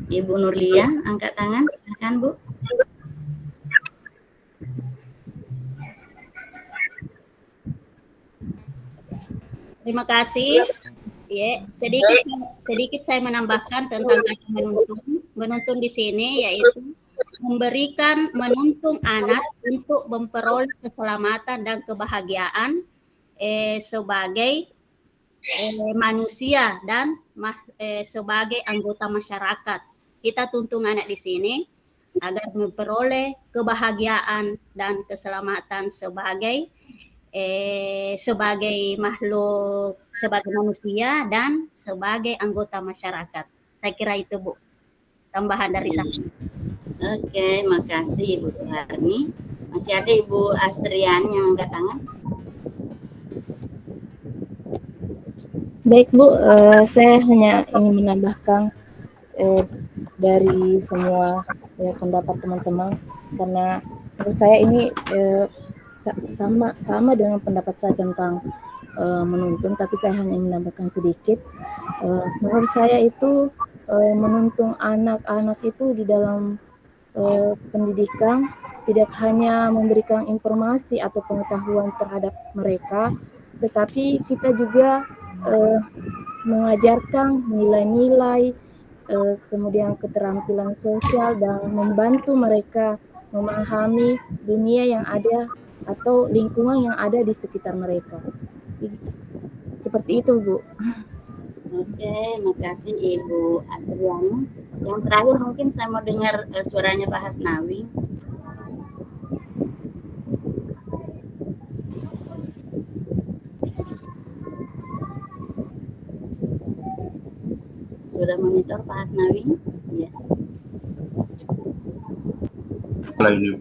Ibu Nurlia angkat tangan, silakan Bu. Terima kasih. Ya, sedikit saya menambahkan tentang kata menuntun di sini, yaitu menuntun anak untuk memperoleh keselamatan dan kebahagiaan sebagai manusia dan sebagai anggota masyarakat. Kita tuntun anak di sini agar memperoleh kebahagiaan dan keselamatan sebagai makhluk, sebagai manusia dan sebagai anggota masyarakat. Saya kira itu Bu, tambahan dari saya. Oke, makasih Ibu Suharni. Masih ada Ibu Asrian yang angkat tangan. Baik Bu, saya hanya ingin menambahkan dari semua pendapat teman-teman, karena menurut saya ini sama dengan pendapat saya tentang menuntun, tapi saya hanya menambahkan sedikit. Menurut saya itu menuntun anak-anak itu di dalam pendidikan tidak hanya memberikan informasi atau pengetahuan terhadap mereka, tetapi kita juga mengajarkan nilai-nilai, kemudian keterampilan sosial dan membantu mereka memahami dunia yang ada atau lingkungan yang ada di sekitar mereka. Seperti itu, Bu. Oke, makasih Ibu Asriani. Yang terakhir mungkin saya mau dengar suaranya Pak Hasnawi. Sudah monitor Pak Hasnawi? Ya. Lagi.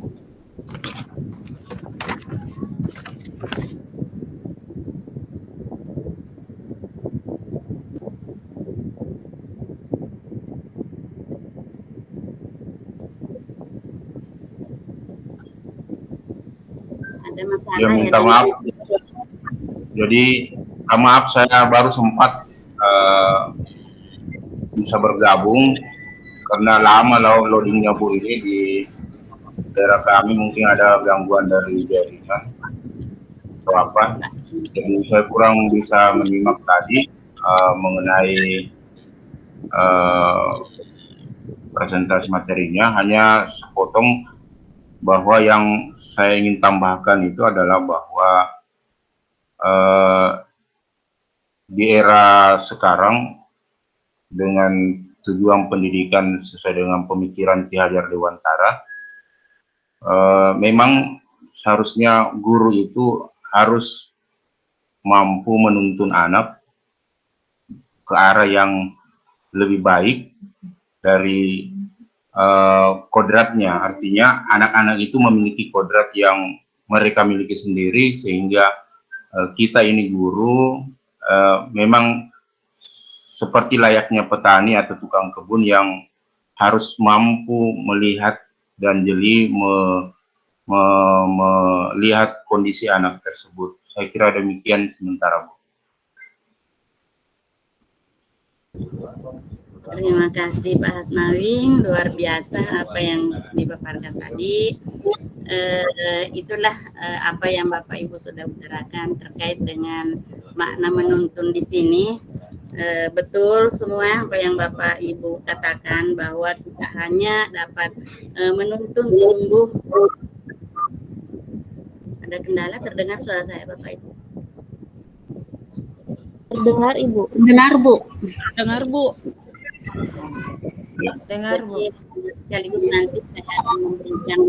Ada masalah Ya, minta maaf. Jadi maaf saya baru sempat bisa bergabung karena lama loadingnya Bu ini di daerah kami, mungkin ada gangguan dari jaringan atau apa. Jadi saya kurang bisa menyimak tadi mengenai presentasi materinya, hanya sepotong bahwa yang saya ingin tambahkan itu adalah bahwa di era sekarang dengan tujuan pendidikan sesuai dengan pemikiran Ki Hajar Dewantara, memang seharusnya guru itu harus mampu menuntun anak ke arah yang lebih baik dari kodratnya. Artinya anak-anak itu memiliki kodrat yang mereka miliki sendiri, sehingga kita ini guru memang seperti layaknya petani atau tukang kebun yang harus mampu melihat dan jeli melihat kondisi anak tersebut. Saya kira demikian sementara, Bu. Terima kasih Pak Hasnawi, luar biasa apa yang dipaparkan tadi. Itulah apa yang Bapak Ibu sudah utarakan terkait dengan makna menuntun di sini. Betul semua apa yang Bapak Ibu katakan bahwa tidak hanya dapat menuntun tumbuh. Ada kendala terdengar suara saya Bapak Ibu? Terdengar Ibu. Benar Bu. Dengar Bu. Dengar Bu. Jadi, sekaligus nanti saya akan memberikan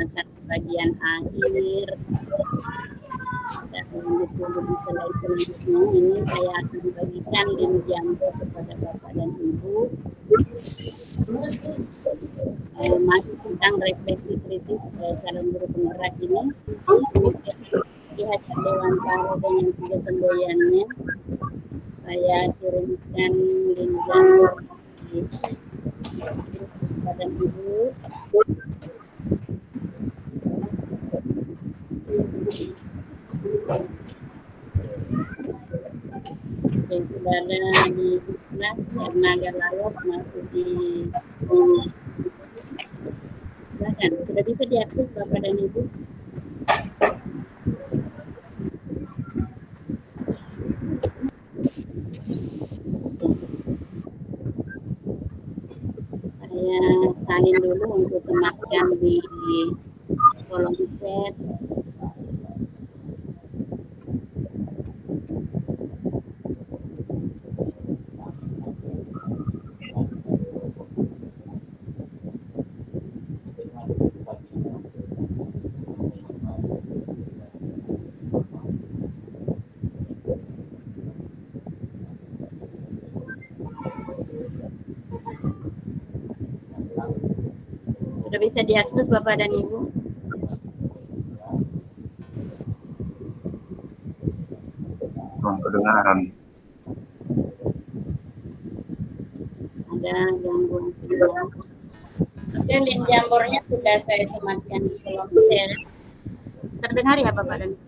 satu bagian akhir dan di slide selanjutnya ini saya akan bagikan link jambo kepada Bapak dan Ibu masih tentang refleksi kritis calon guru penggerak ini. Lihat Dewantara dengan 3 semboyannya. Saya kirimkan link jambo di Bapak dan Ibu. Yang sudah ada di kelas karena agak layar masih di silakan, sudah bisa diakses Bapak dan Ibu. Saya salin dulu untuk sematkan di kolom chat. Sudah bisa diakses Bapak dan Ibu? Kurang kedengaran. Ada gangguan sinyal. Oke, link jambornya sudah saya sematkan di kolom chat. Terdengar ya Bapak dan Ibu?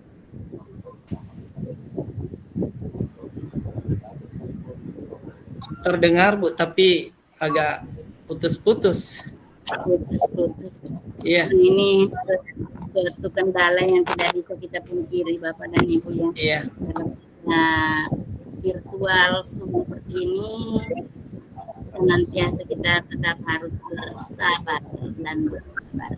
Terdengar Bu, tapi agak putus-putus. Putus-putus. Iya. Ini suatu kendala yang tidak bisa kita pungkiri Bapak dan Ibu ya. Iya. Nah, virtual Zoom seperti ini senantiasa kita tetap harus bersabar dan bersabar.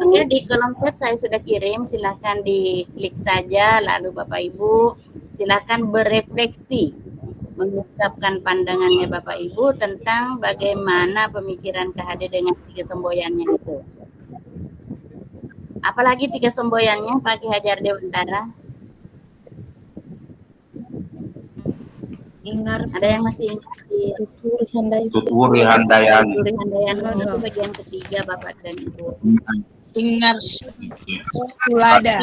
Oke, di kolom chat saya sudah kirim, silahkan diklik saja, lalu Bapak Ibu silahkan berefleksi, mengungkapkan pandangannya Bapak Ibu tentang bagaimana pemikiran KHD dengan 3 semboyannya itu. Apalagi 3 semboyannya Pak Ki Hajar Dewantara? Ada yang masih ingat di Tuturi Handayani. Tuturi Handayani itu bagian ketiga Bapak dan Ibu. Ingar Sulada.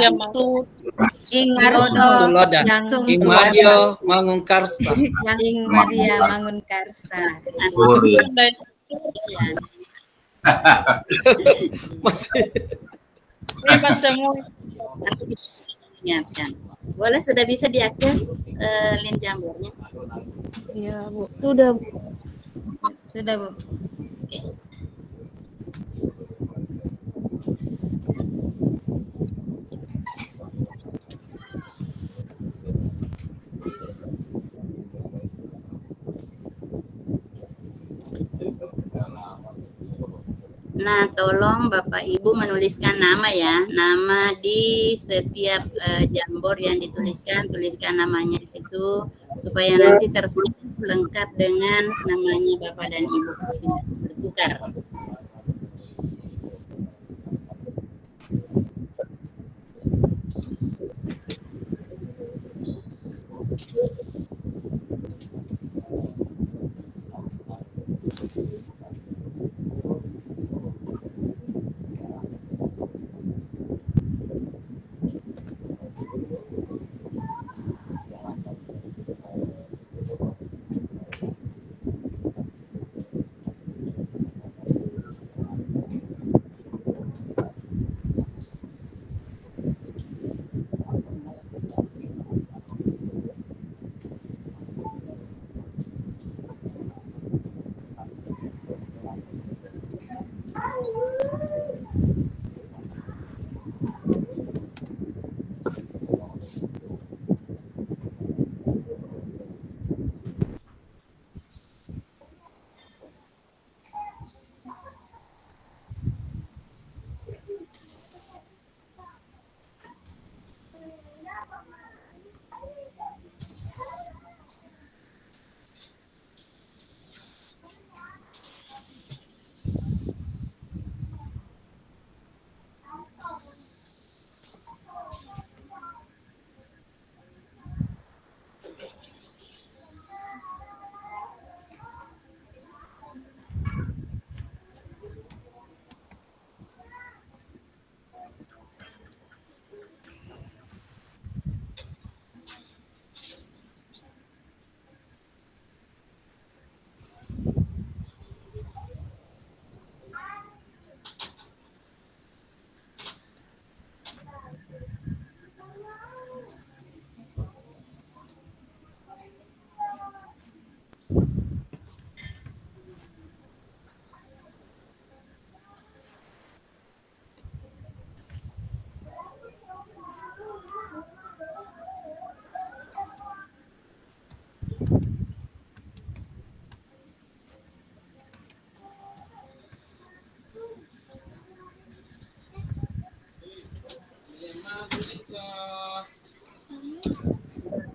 Ingarso Tuloda. yang Imadio Mangunkarsa. yang Maria Mangunkarsa. Tuturi. Masih Hebat semua. Nanti ingatkan. Boleh sudah bisa diakses link jambornya? Iya Bu. Sudah Bu. Sudah Bu. Oke. Nah, tolong Bapak Ibu menuliskan nama ya, nama di setiap jambor yang dituliskan, tuliskan namanya di situ supaya nanti tersambung lengkap dengan namanya Bapak dan Ibu, tidak bertukar.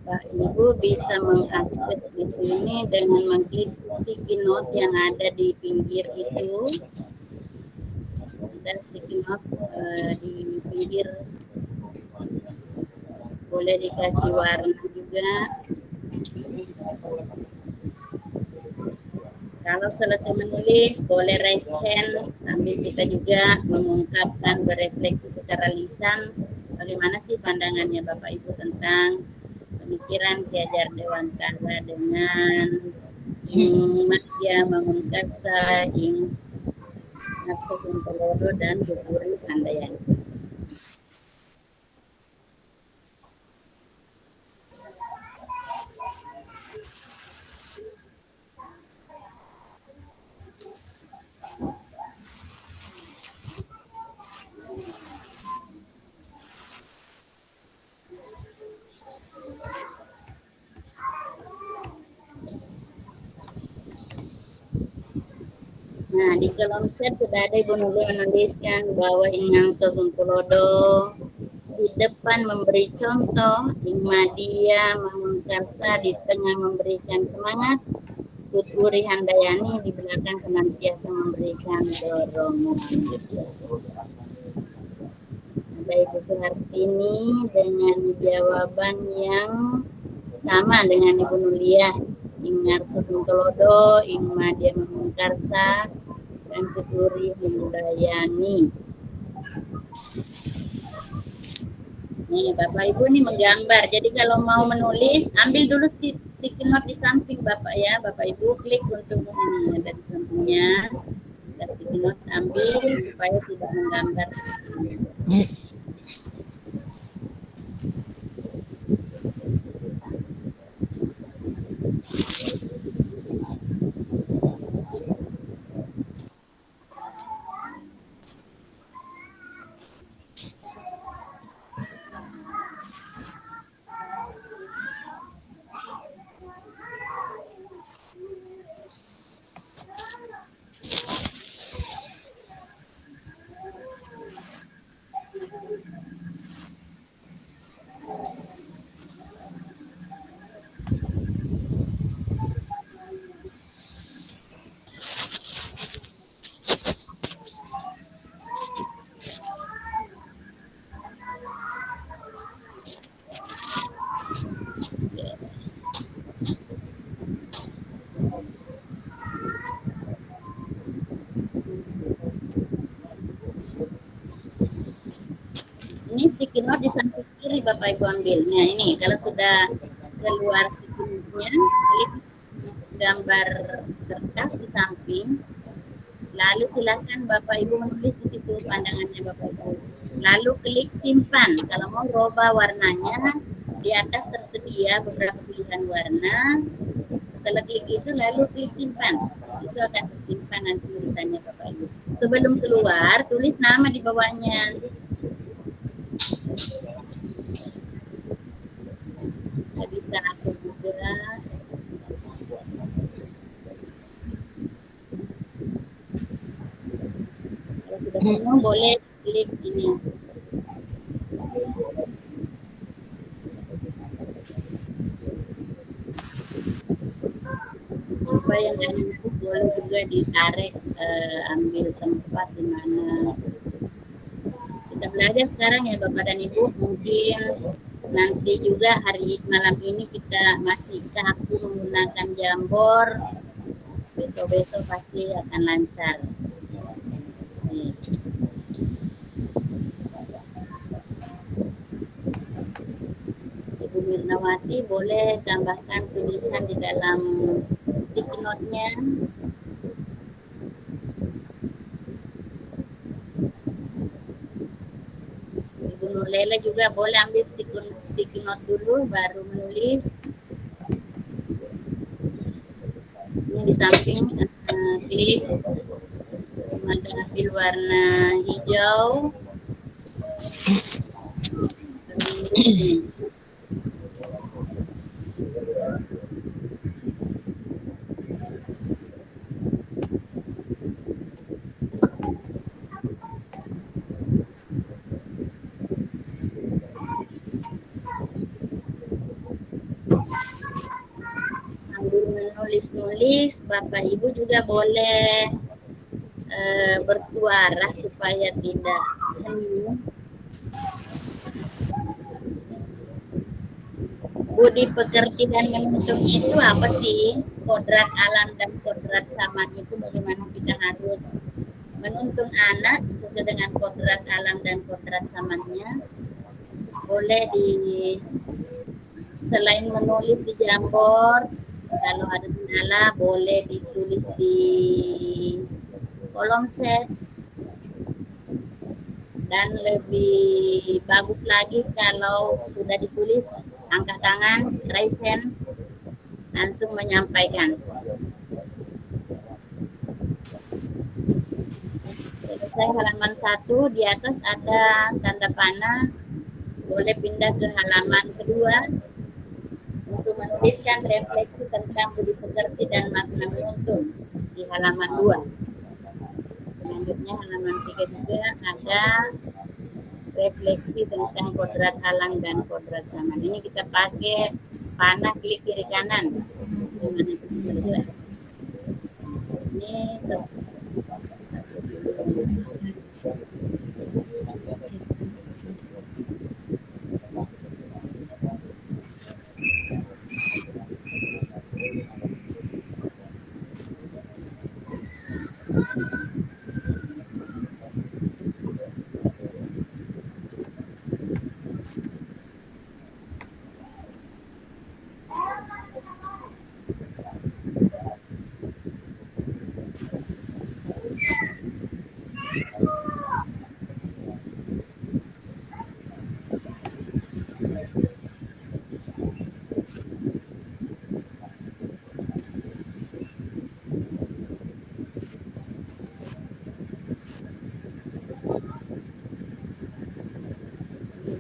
Bapak Ibu bisa mengakses di sini dengan mengklik sticky note yang ada di pinggir itu. Dan sticky note di pinggir boleh dikasih warna juga. Kalau selesai menulis, boleh raise hand sambil kita juga mengungkapkan, berefleksi secara lisan bagaimana sih pandangannya Bapak Ibu tentang pemikiran Ki Hajar Dewantara dengan Ing Madya Mangunkarsa, Ing Narsosuntolodo dan Bu Puri Handayani. Nah, di kolom chat sudah ada Ibu Nuli menuliskan bahwa Ingang Sosuntulodo di depan memberi contoh, Ing Madya Mangunkarsa di tengah memberikan semangat, Putri Handayani di belakang senantiasa memberikan dorongan. Ada Ibu Suhartini dengan jawaban yang sama dengan Ibu Nulia, Ing Narsosuntolodo, Ing Madya Mangunkarsa, dan Putri Handayani. Nih Bapak Ibu nih menggambar. Jadi kalau mau menulis, ambil dulu sticky note di samping Bapak ya. Bapak Ibu klik untuk ini ada di sampingnya. Sticky note ambil supaya tidak menggambar. Ini sticky note di samping kiri Bapak Ibu ambil. Nah ini kalau sudah keluar sticky note-nya, klik gambar kertas di samping. Lalu silakan Bapak Ibu menulis di situ pandangannya Bapak Ibu. Lalu klik simpan. Kalau mau rubah warnanya, di atas tersedia beberapa pilihan warna. Setelah klik itu lalu klik simpan. Di situ akan tersimpan nanti tulisannya Bapak Ibu. Sebelum keluar, tulis nama di bawahnya. Nggak bisa aku juga. Kalau sudah penuh boleh klik ini. Supaya nggak numpuk boleh juga ditarik, ambil tempat di mana. Kita belajar sekarang ya Bapak dan Ibu, mungkin nanti juga hari malam ini kita masih kaku menggunakan Jamboard, besok-besok pasti akan lancar. Nih. Ibu Mirnawati boleh tambahkan tulisan di dalam sticky note-nya. Ibu Nurlela juga boleh ambil sticky note dulu baru menulis. Ini di samping klik ambil warna hijau. menulis-nulis, Bapak Ibu juga boleh bersuara supaya tidak hening. Budi pekerti dan menuntun itu apa sih? Kodrat alam dan kodrat zaman itu bagaimana kita harus menuntun anak sesuai dengan kodrat alam dan kodrat zamannya. Boleh selain menulis di Jamboard, kalau ada kendala boleh ditulis di kolom chat. Dan lebih bagus lagi kalau sudah ditulis, angkat tangan, raise hand, langsung menyampaikan. Selesai halaman 1, di atas ada tanda panah, boleh pindah ke halaman kedua untuk menuliskan refleksi tentang budi pekerti dan makna menuntun di halaman 2. Selanjutnya halaman 3 juga ada refleksi tentang kodrat alam dan kodrat zaman. Ini kita pakai panah klik kiri kanan. Gimana selesai. Ini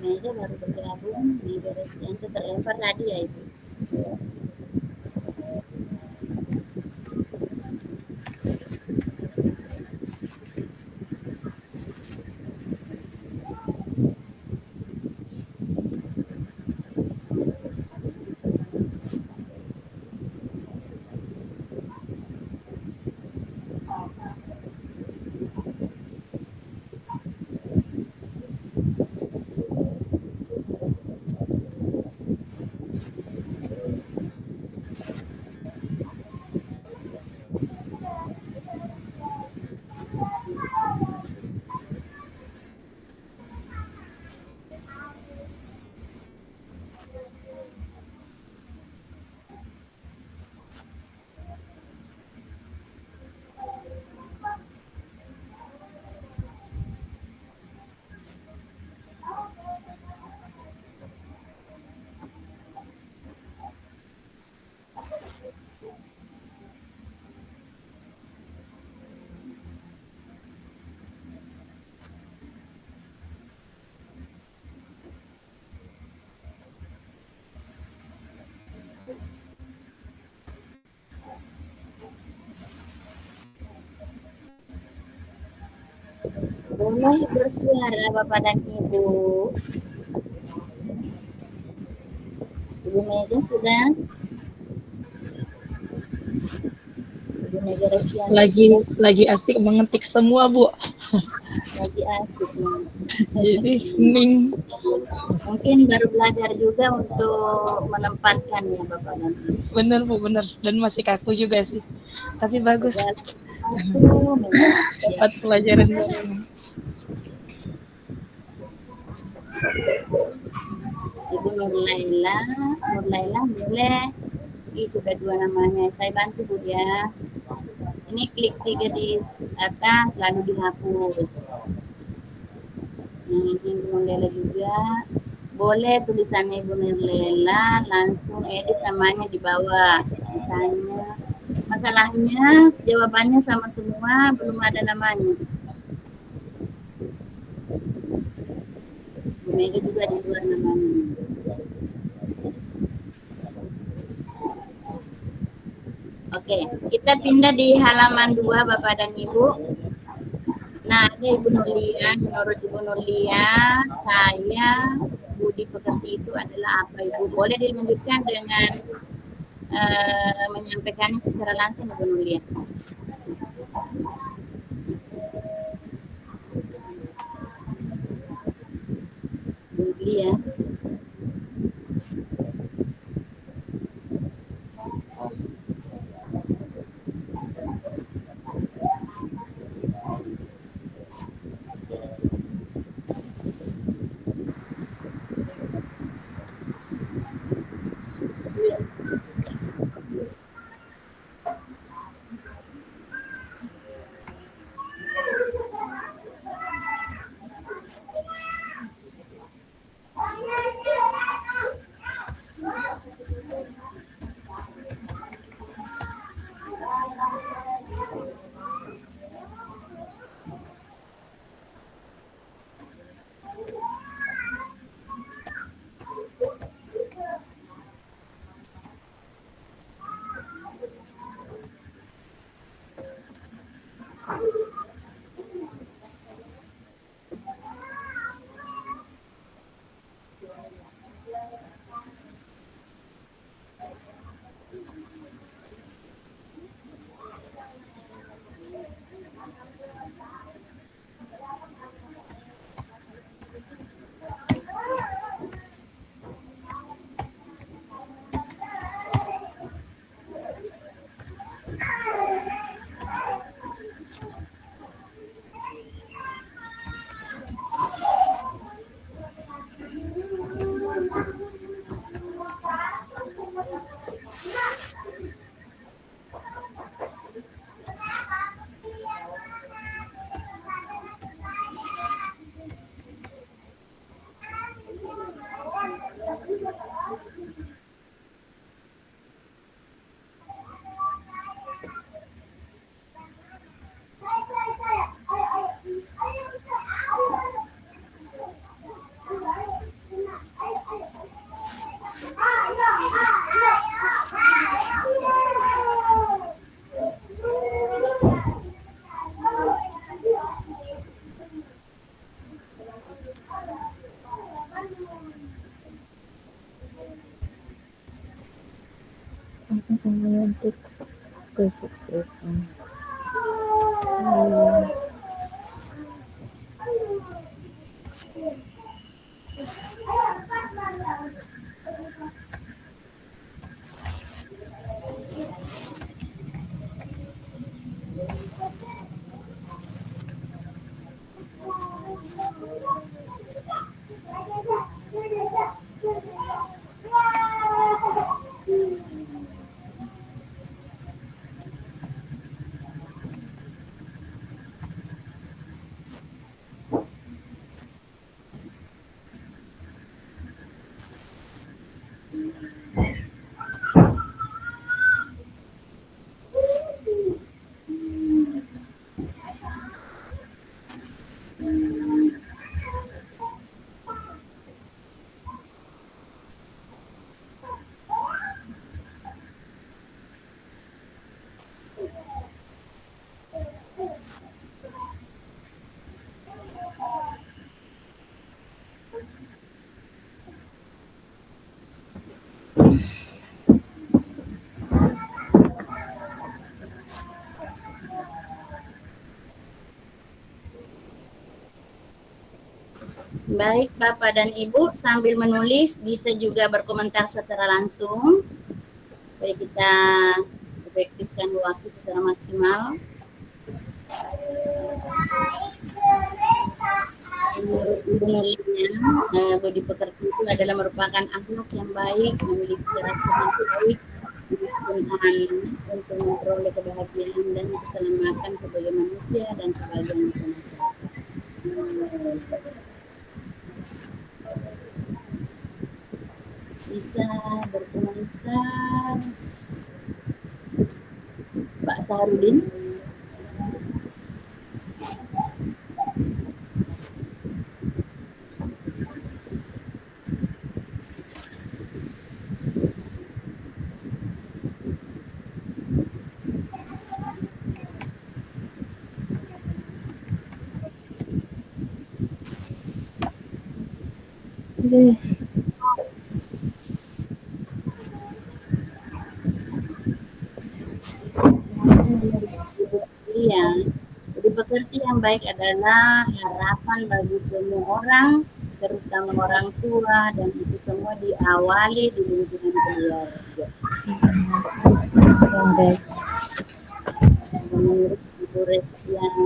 meja baru bergabung di beres yang terlempar tadi ya Ibu. Boleh bersuara Bapak dan Ibu. Ibu Mega sudah? Ibu Mega Revian lagi asik mengetik semua, Bu. lagi asik. Jadi hening. Mungkin baru belajar juga untuk menempatkan ya Bapak dan Ibu. Bener, Bu, bener. Dan masih kaku juga sih. Tapi bagus. Dapat pelajaran baru. Ibu Nurlaila boleh. Sudah 2 namanya. Saya bantu Bu ya. Ini klik 3 di atas lalu dihapus. Yang ini Ibu Nurlaila juga. Boleh tulisannya Ibu Nurlaila langsung edit namanya di bawah. Misalnya masalahnya jawabannya sama semua, belum ada namanya. Bu Mega juga di luar namanya. Oke, kita pindah di halaman 2 Bapak dan Ibu. Nah, ada Ibu Nulia. Menurut Ibu Nulia, saya budi pekerti itu adalah apa Ibu? Boleh dilanjutkan dengan menyampaikannya secara langsung Ibu Nulia. Ibu Nulia. Apa namanya untuk kesuksesan? Baik Bapak dan Ibu, sambil menulis bisa juga berkomentar secara langsung supaya kita efektifkan waktu secara maksimal. Menurut Ibu Nulia, budi pekerti itu adalah merupakan akhlak yang baik, memiliki karakter yang baik, kegunaan untuk memperoleh kebahagiaan dan keselamatan sebagai manusia dan sebagai masyarakat. Bisa berkomentar Pak Saharudin. Pekerti yang baik adalah harapan bagi semua orang, terutama orang tua, dan itu semua diawali di lingkungan keluarga. Menurut Ibu Reskian,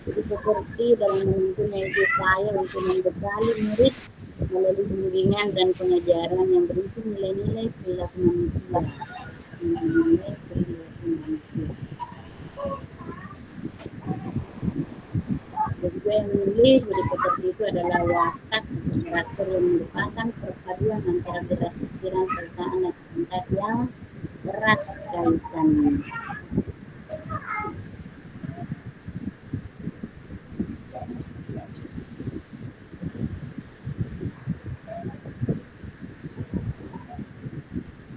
jadi pekerti dalam mempunyai hidup saya untuk membekali murid melalui bimbingan dan pengajaran yang berisi nilai-nilai perilaku manusia. Nilai-nilai perilaku manusia. Dan juga yang menulis jadi pekerti itu adalah watak atau karakter yang merupakan perpaduan antara gerak pikiran, perasaan, dan cinta yang erat kaitannya.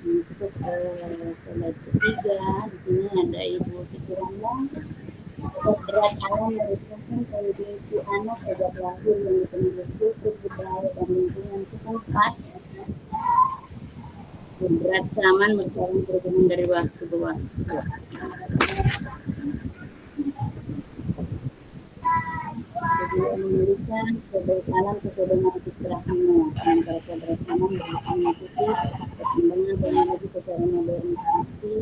Untuk slide ketiga, di sini ada Ibu Siti Romo. Kodrat alam merupakan kondisi anak sejak lahir yang dipenuhi kultur, budaya, dan lingkungan setempat. Kodrat zaman berjalan berhubungan dari waktu ke waktu. Jadi menuliskan kodrat alam sesuai dengan fitrahnya. Sementara kodrat zaman berusaha mengikuti perkembangan teknologi secara modernisasi.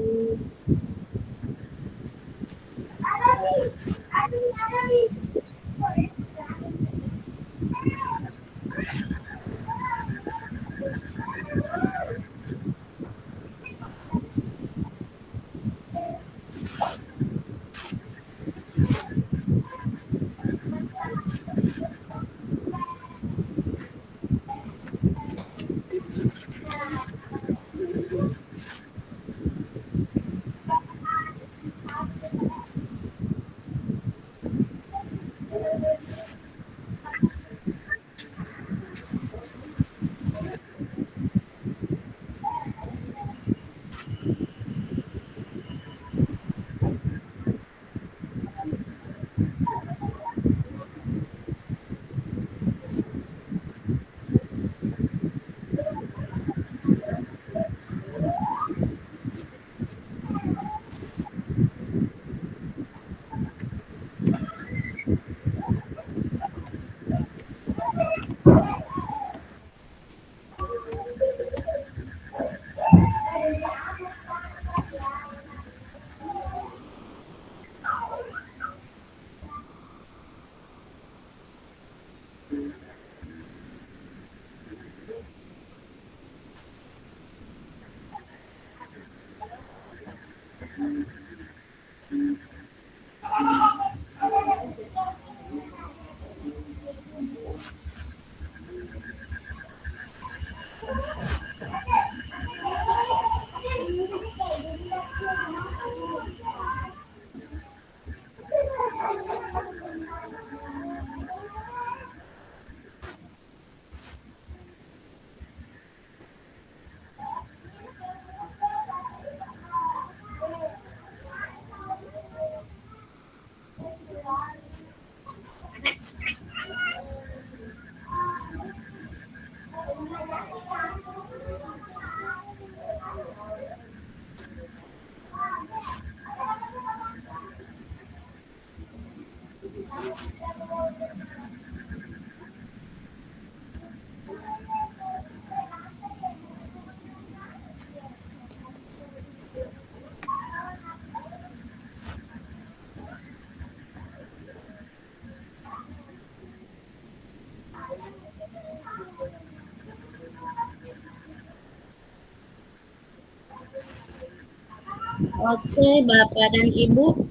Oke, Bapak dan Ibu,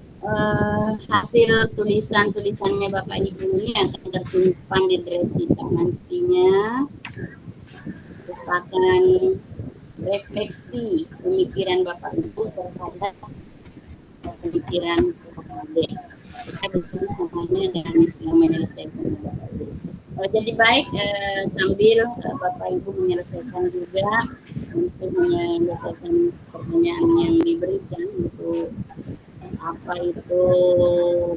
hasil tulisannya Bapak Ibu ini akan tersimpan di drive kita nantinya. Merupakan refleksi pemikiran Bapak Ibu terhadap pemikiran KKB. Kita betul semuanya dan menyelesaikan Bapak Ibu. Jadi baik, sambil Bapak Ibu menyelesaikan juga untuk menyelesaikan pertanyaan yang diberikan untuk apa itu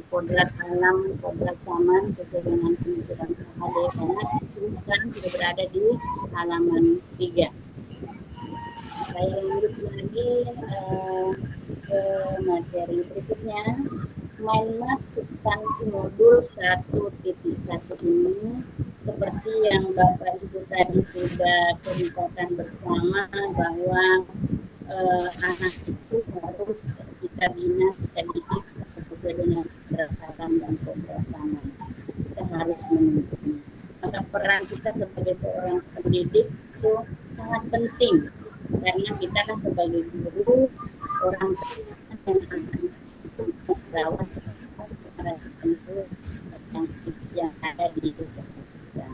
kodrat alam, kodrat zaman sesuai dengan pemikiran KKB, karena sekarang sudah berada di halaman 3. Saya lanjut lagi ke materi berikutnya. Mind substansi modul 1.1 ini seperti yang Bapak Ibu tadi sudah ceritakan bersama bahwa anak itu harus kita bina, kita didik sesuai dengan keterampilan dan kebiasaan. Kita harus menuntut. Maka peran kita sebagai seorang pendidik itu sangat penting karena kita sebagai guru orang yang akan merawat tentu yang ada di desa kita.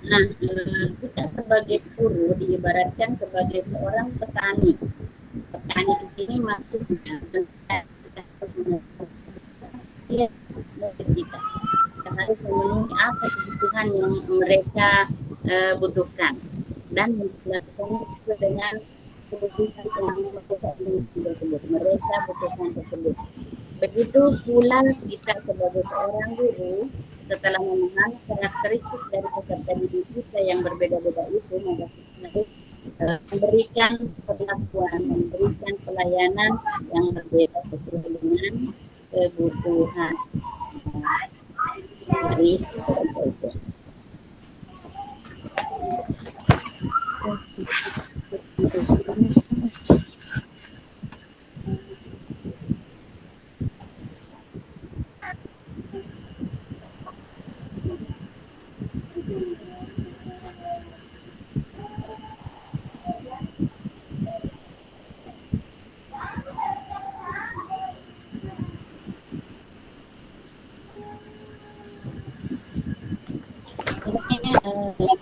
Nah, kita sebagai guru diibaratkan sebagai seorang petani. Petani ini maksudnya kita harus memenuhi kita. Kita harus memenuhi apa kebutuhan yang mereka butuhkan dan melakukan sesuai dengan kebutuhan yang mereka butuhkan tersebut. Begitu pula kita sebagai seorang guru setelah memahami karakteristik dari peserta didik kita yang berbeda-beda itu, maka kita harus memberikan perlakuan, memberikan pelayanan yang berbeda sesuai dengan kebutuhan dari seperti itu.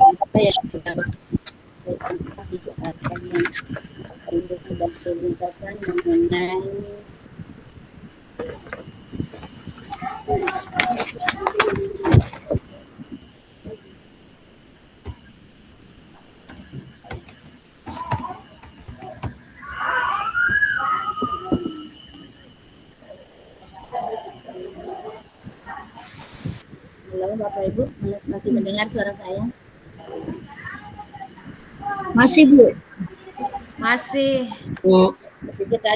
Apa yang sudah diceritakan mengenai Halo Bapak Ibu, masih mendengar suara saya? Masih Bu. Masih. Bu,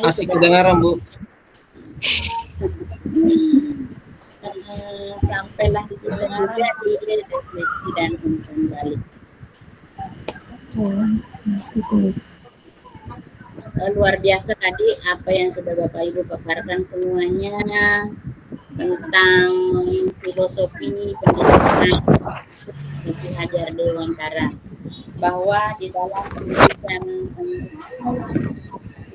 masih kedengaran Bu. Sampailah kita juga di refleksi dan kembali. Luar biasa tadi apa yang sudah Bapak Ibu paparkan semuanya tentang filosofi pendidikan Ki Hajar Dewantara, bahwa di dalam pendidikan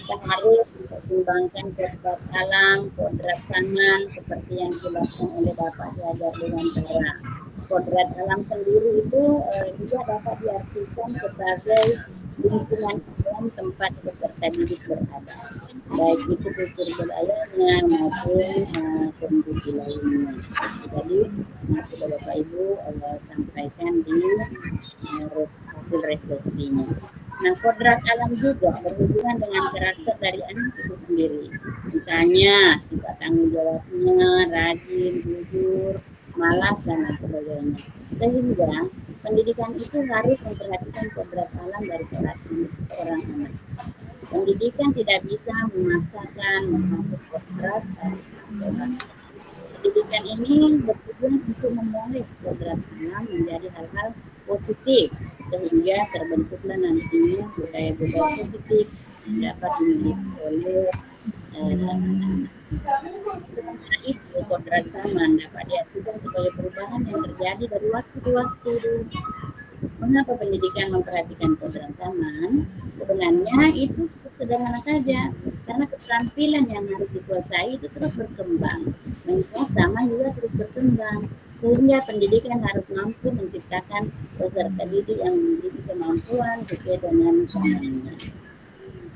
kita harus mempertimbangkan kodrat alam, kodrat zaman seperti yang dijelaskan oleh Bapak Ki Hajar Dewantara. Kodrat alam sendiri itu juga dapat diartikan sebagai lingkungan alam tempat peserta didik berada, baik itu kultur budayanya maupun kondisi lainnya. Jadi sudah Bapak Ibu sampaikan di hasil refleksinya. Nah, kodrat alam juga berhubungan dengan karakter dari anak itu sendiri. Misalnya sifat tanggung jawabnya, rajin, jujur, malas dan lain sebagainya. Sehingga pendidikan itu harus memperhatikan kodrat alam dari seorang anak. Pendidikan tidak bisa memaksakan menghapus kodrat alam. Pendidikan ini bertujuan untuk memoles kodrat alam menjadi hal-hal positif sehingga terbentuklah nantinya budaya-budaya positif yang dapat dimiliki oleh anak-anak. Sementara itu kodrat zaman dapat diartikan sebagai perubahan yang terjadi dari waktu ke waktu. Mengapa pendidikan memperhatikan kodrat zaman? Sebenarnya itu cukup sederhana saja, karena keterampilan yang harus dikuasai itu terus berkembang, mengingat zaman juga terus berkembang, sehingga pendidikan harus mampu menciptakan peserta didik yang memiliki kemampuan sesuai dengan zamannya.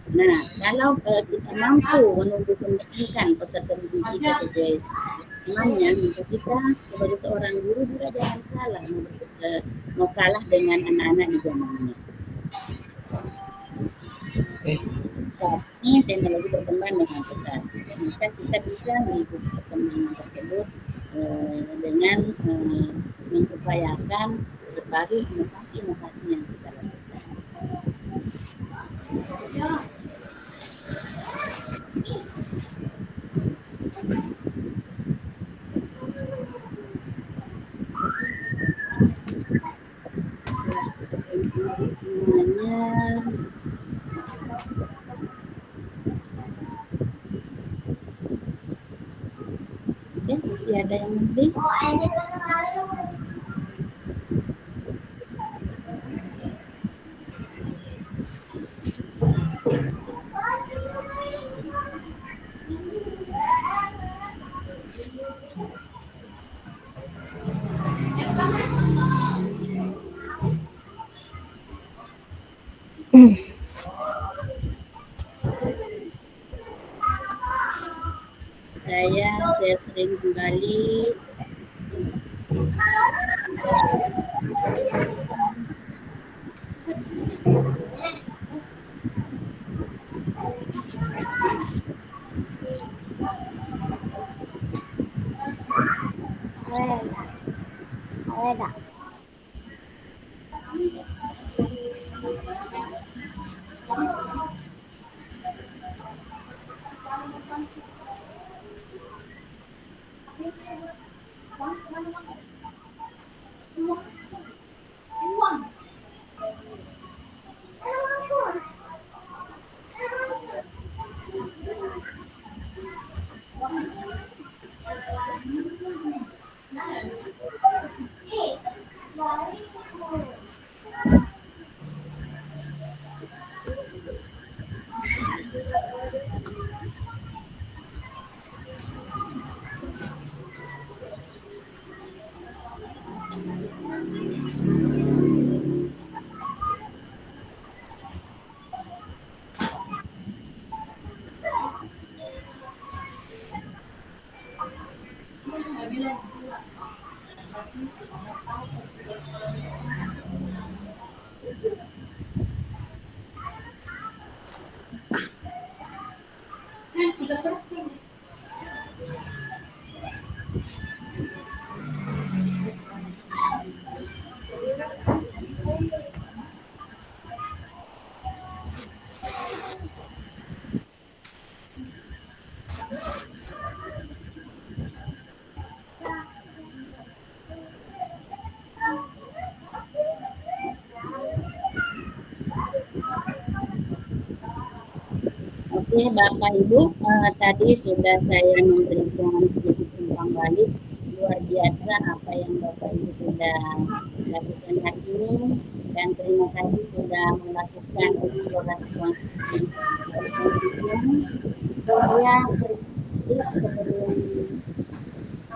Nah, kalau kita mampu menumbuh kembangkan peserta didik kita sesuai zamannya, maka kita sebagai seorang guru juga jangan salah mau kalah dengan anak-anak di zamannya. Ini teknologi berkembang dengan pesat, maka kita bisa mengikuti perkembangan tersebut dengan mengupayakan berbagai inovasi-inovasi yang kita lakukan. Semuanya. Oke, masih ada yang nulis. Saya sering kembali. Oke, Bapak Ibu, tadi sudah saya memberikan sedikit umpan balik. Luar biasa apa yang Bapak Ibu sudah lakukan hari ini, dan terima kasih sudah melakukan eksplorasi konsisten. Saya sebelum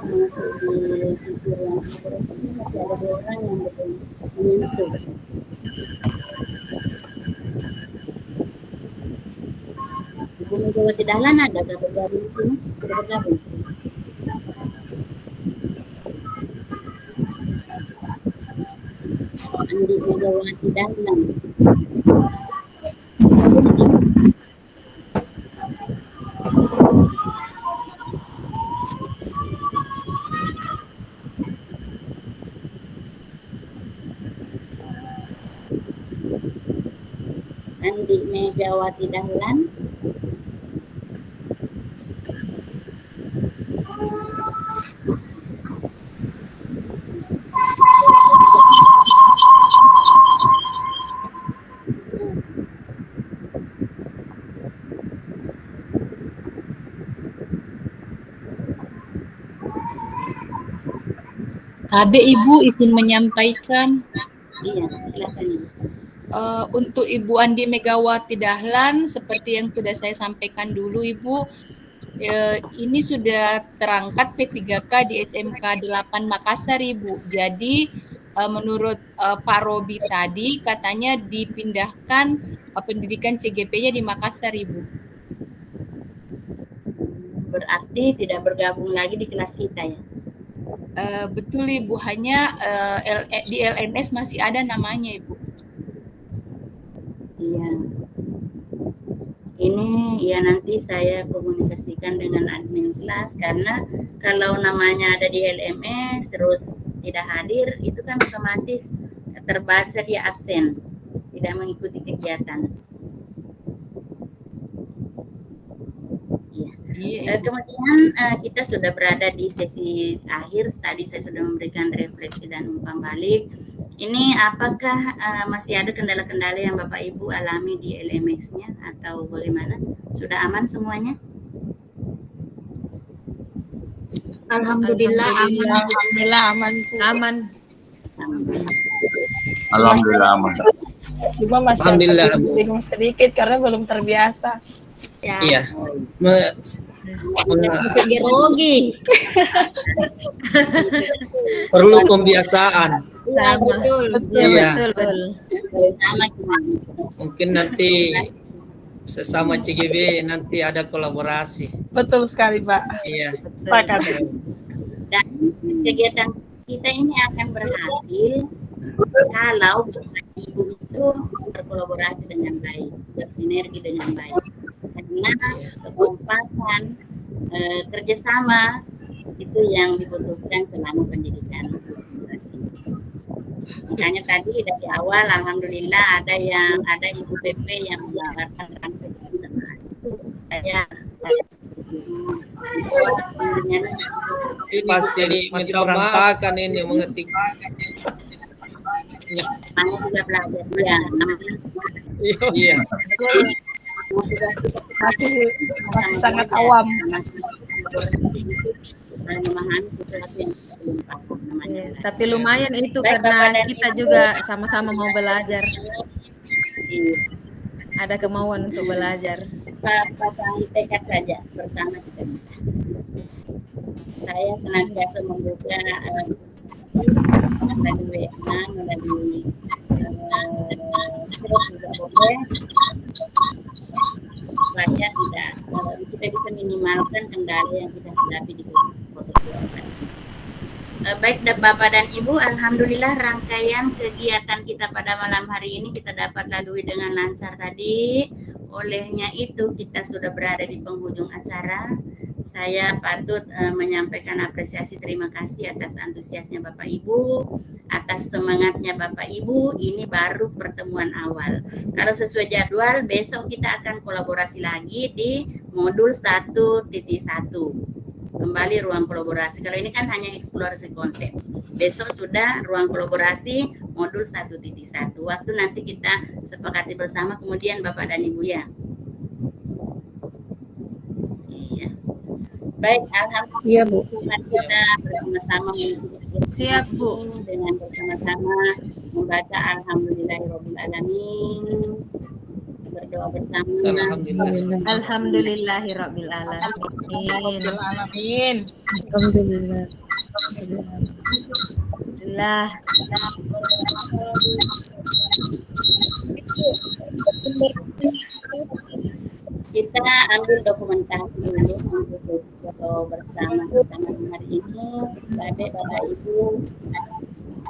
masuk di sisi ruang ini masih ada 2 orang yang belum menyentuh. Ibu Megawati Dahlan ada bergabung di sini? Sudah bergabung? Andi Megawati Dahlan. Bergabung di sini? Andi Megawati Dahlan. Abe Ibu izin menyampaikan. Iya, silakan Ibu. Untuk Ibu Andi Megawati Dahlan, seperti yang sudah saya sampaikan dulu Ibu, ini sudah terangkat P3K di SMK 8 Makassar Ibu. Jadi menurut Pak Robi tadi katanya dipindahkan pendidikan CGP-nya di Makassar Ibu. Berarti tidak bergabung lagi di kelas kita ya? Betul Ibu, hanya di LMS masih ada namanya Ibu. Iya. Ini ya nanti saya komunikasikan dengan admin kelas, karena kalau namanya ada di LMS terus tidak hadir itu kan otomatis terbaca dia absen, tidak mengikuti kegiatan. Iya, Ibu. Kemudian kita sudah berada di sesi akhir. Tadi saya sudah memberikan refleksi dan umpan balik. Ini apakah masih ada kendala-kendala yang Bapak Ibu alami di LMX-nya atau bagaimana? Sudah aman semuanya? Alhamdulillah aman. Alhamdulillah aman, Bu. Aman. Alhamdulillah aman. Cuma masih Alhamdulillah, agak Bu. bingung sedikit karena belum terbiasa. Ya. Iya. Masih grogi. Perlu pembiasaan. Iya, Sama. betul. Iya, Iya. betul. Sama gimana? Mungkin nanti sesama CGB nanti ada kolaborasi. Betul sekali, Pak. Iya. Sepakat. Dan kegiatan kita ini akan berhasil kalau Bapak Ibu itu berkolaborasi dengan baik, bersinergi dengan baik. Karena kekompakan, kerjasama itu yang dibutuhkan selama pendidikan. Makanya tadi dari awal alhamdulillah ada Ibu PP yang menggambarkan rangkaian saya Ini masih berantakan ini mengetik. mau juga belajar ya. Iya. Masih sangat awam. Memahami sesuatu yang kita belum paham namanya. Iya, tapi lumayan itu Baik, karena Bapak dan kita Ibu. juga sama-sama mau belajar. Iya. Ada kemauan untuk belajar. Pasang tekad saja, bersama kita bisa. Saya senantiasa membuka melalui WA, melalui surat juga boleh, supaya tidak kita bisa minimalkan kendala yang kita hadapi di proses kehidupan. Baik Bapak dan Ibu, alhamdulillah rangkaian kegiatan kita pada malam hari ini kita dapat lalui dengan lancar tadi. Olehnya itu kita sudah berada di penghujung acara. Saya patut menyampaikan apresiasi terima kasih atas antusiasnya Bapak Ibu, atas semangatnya Bapak Ibu. Ini baru pertemuan awal. Kalau sesuai jadwal, besok kita akan kolaborasi lagi di modul 1.1. Kembali ruang kolaborasi. Kalau ini kan hanya eksplorasi konsep. Besok sudah ruang kolaborasi modul 1.1. Waktu nanti kita sepakati bersama, kemudian Bapak dan Ibu ya. Iya. Baik, alhamdulillah. Iya, Bu. Kita bersama-sama Siap, Bu. dengan bersama-sama membaca Alhamdulillahirabbil alamin. Berdoa bersama. Alhamdulillah. Alhamdulillahirabbil alamin. Amin. Alhamdulillah. Alhamdulillah. Kita ambil dokumentasi dulu untuk sesi foto bersama kita malam hari ini. Bapak Ibu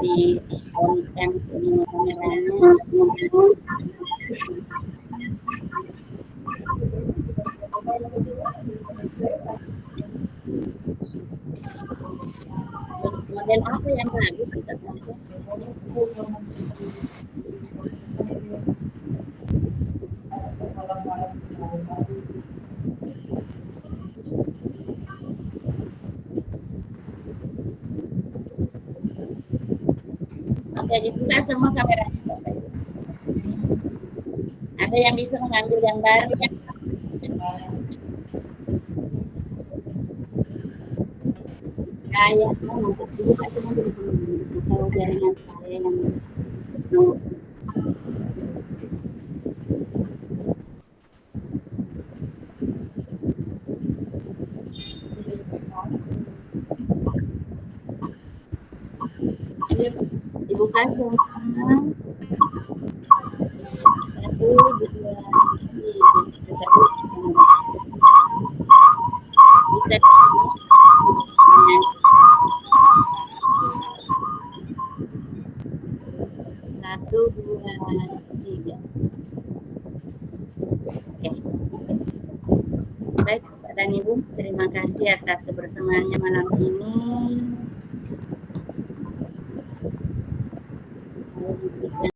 di on-cam semua kameranya. Model apa yang bagus kita pakai? Oke, dibuka semua kameranya Bapak Ibu. Ada yang bisa mengambil gambar? Kayaknya nanti dibuka semua dulu. Atau jaringan saya yang dibuka semua. 1, 2, 3. Bisa satu, dua, tiga. Oke. Baik Bapak dan Ibu, terima kasih atas kebersamaannya malam ini.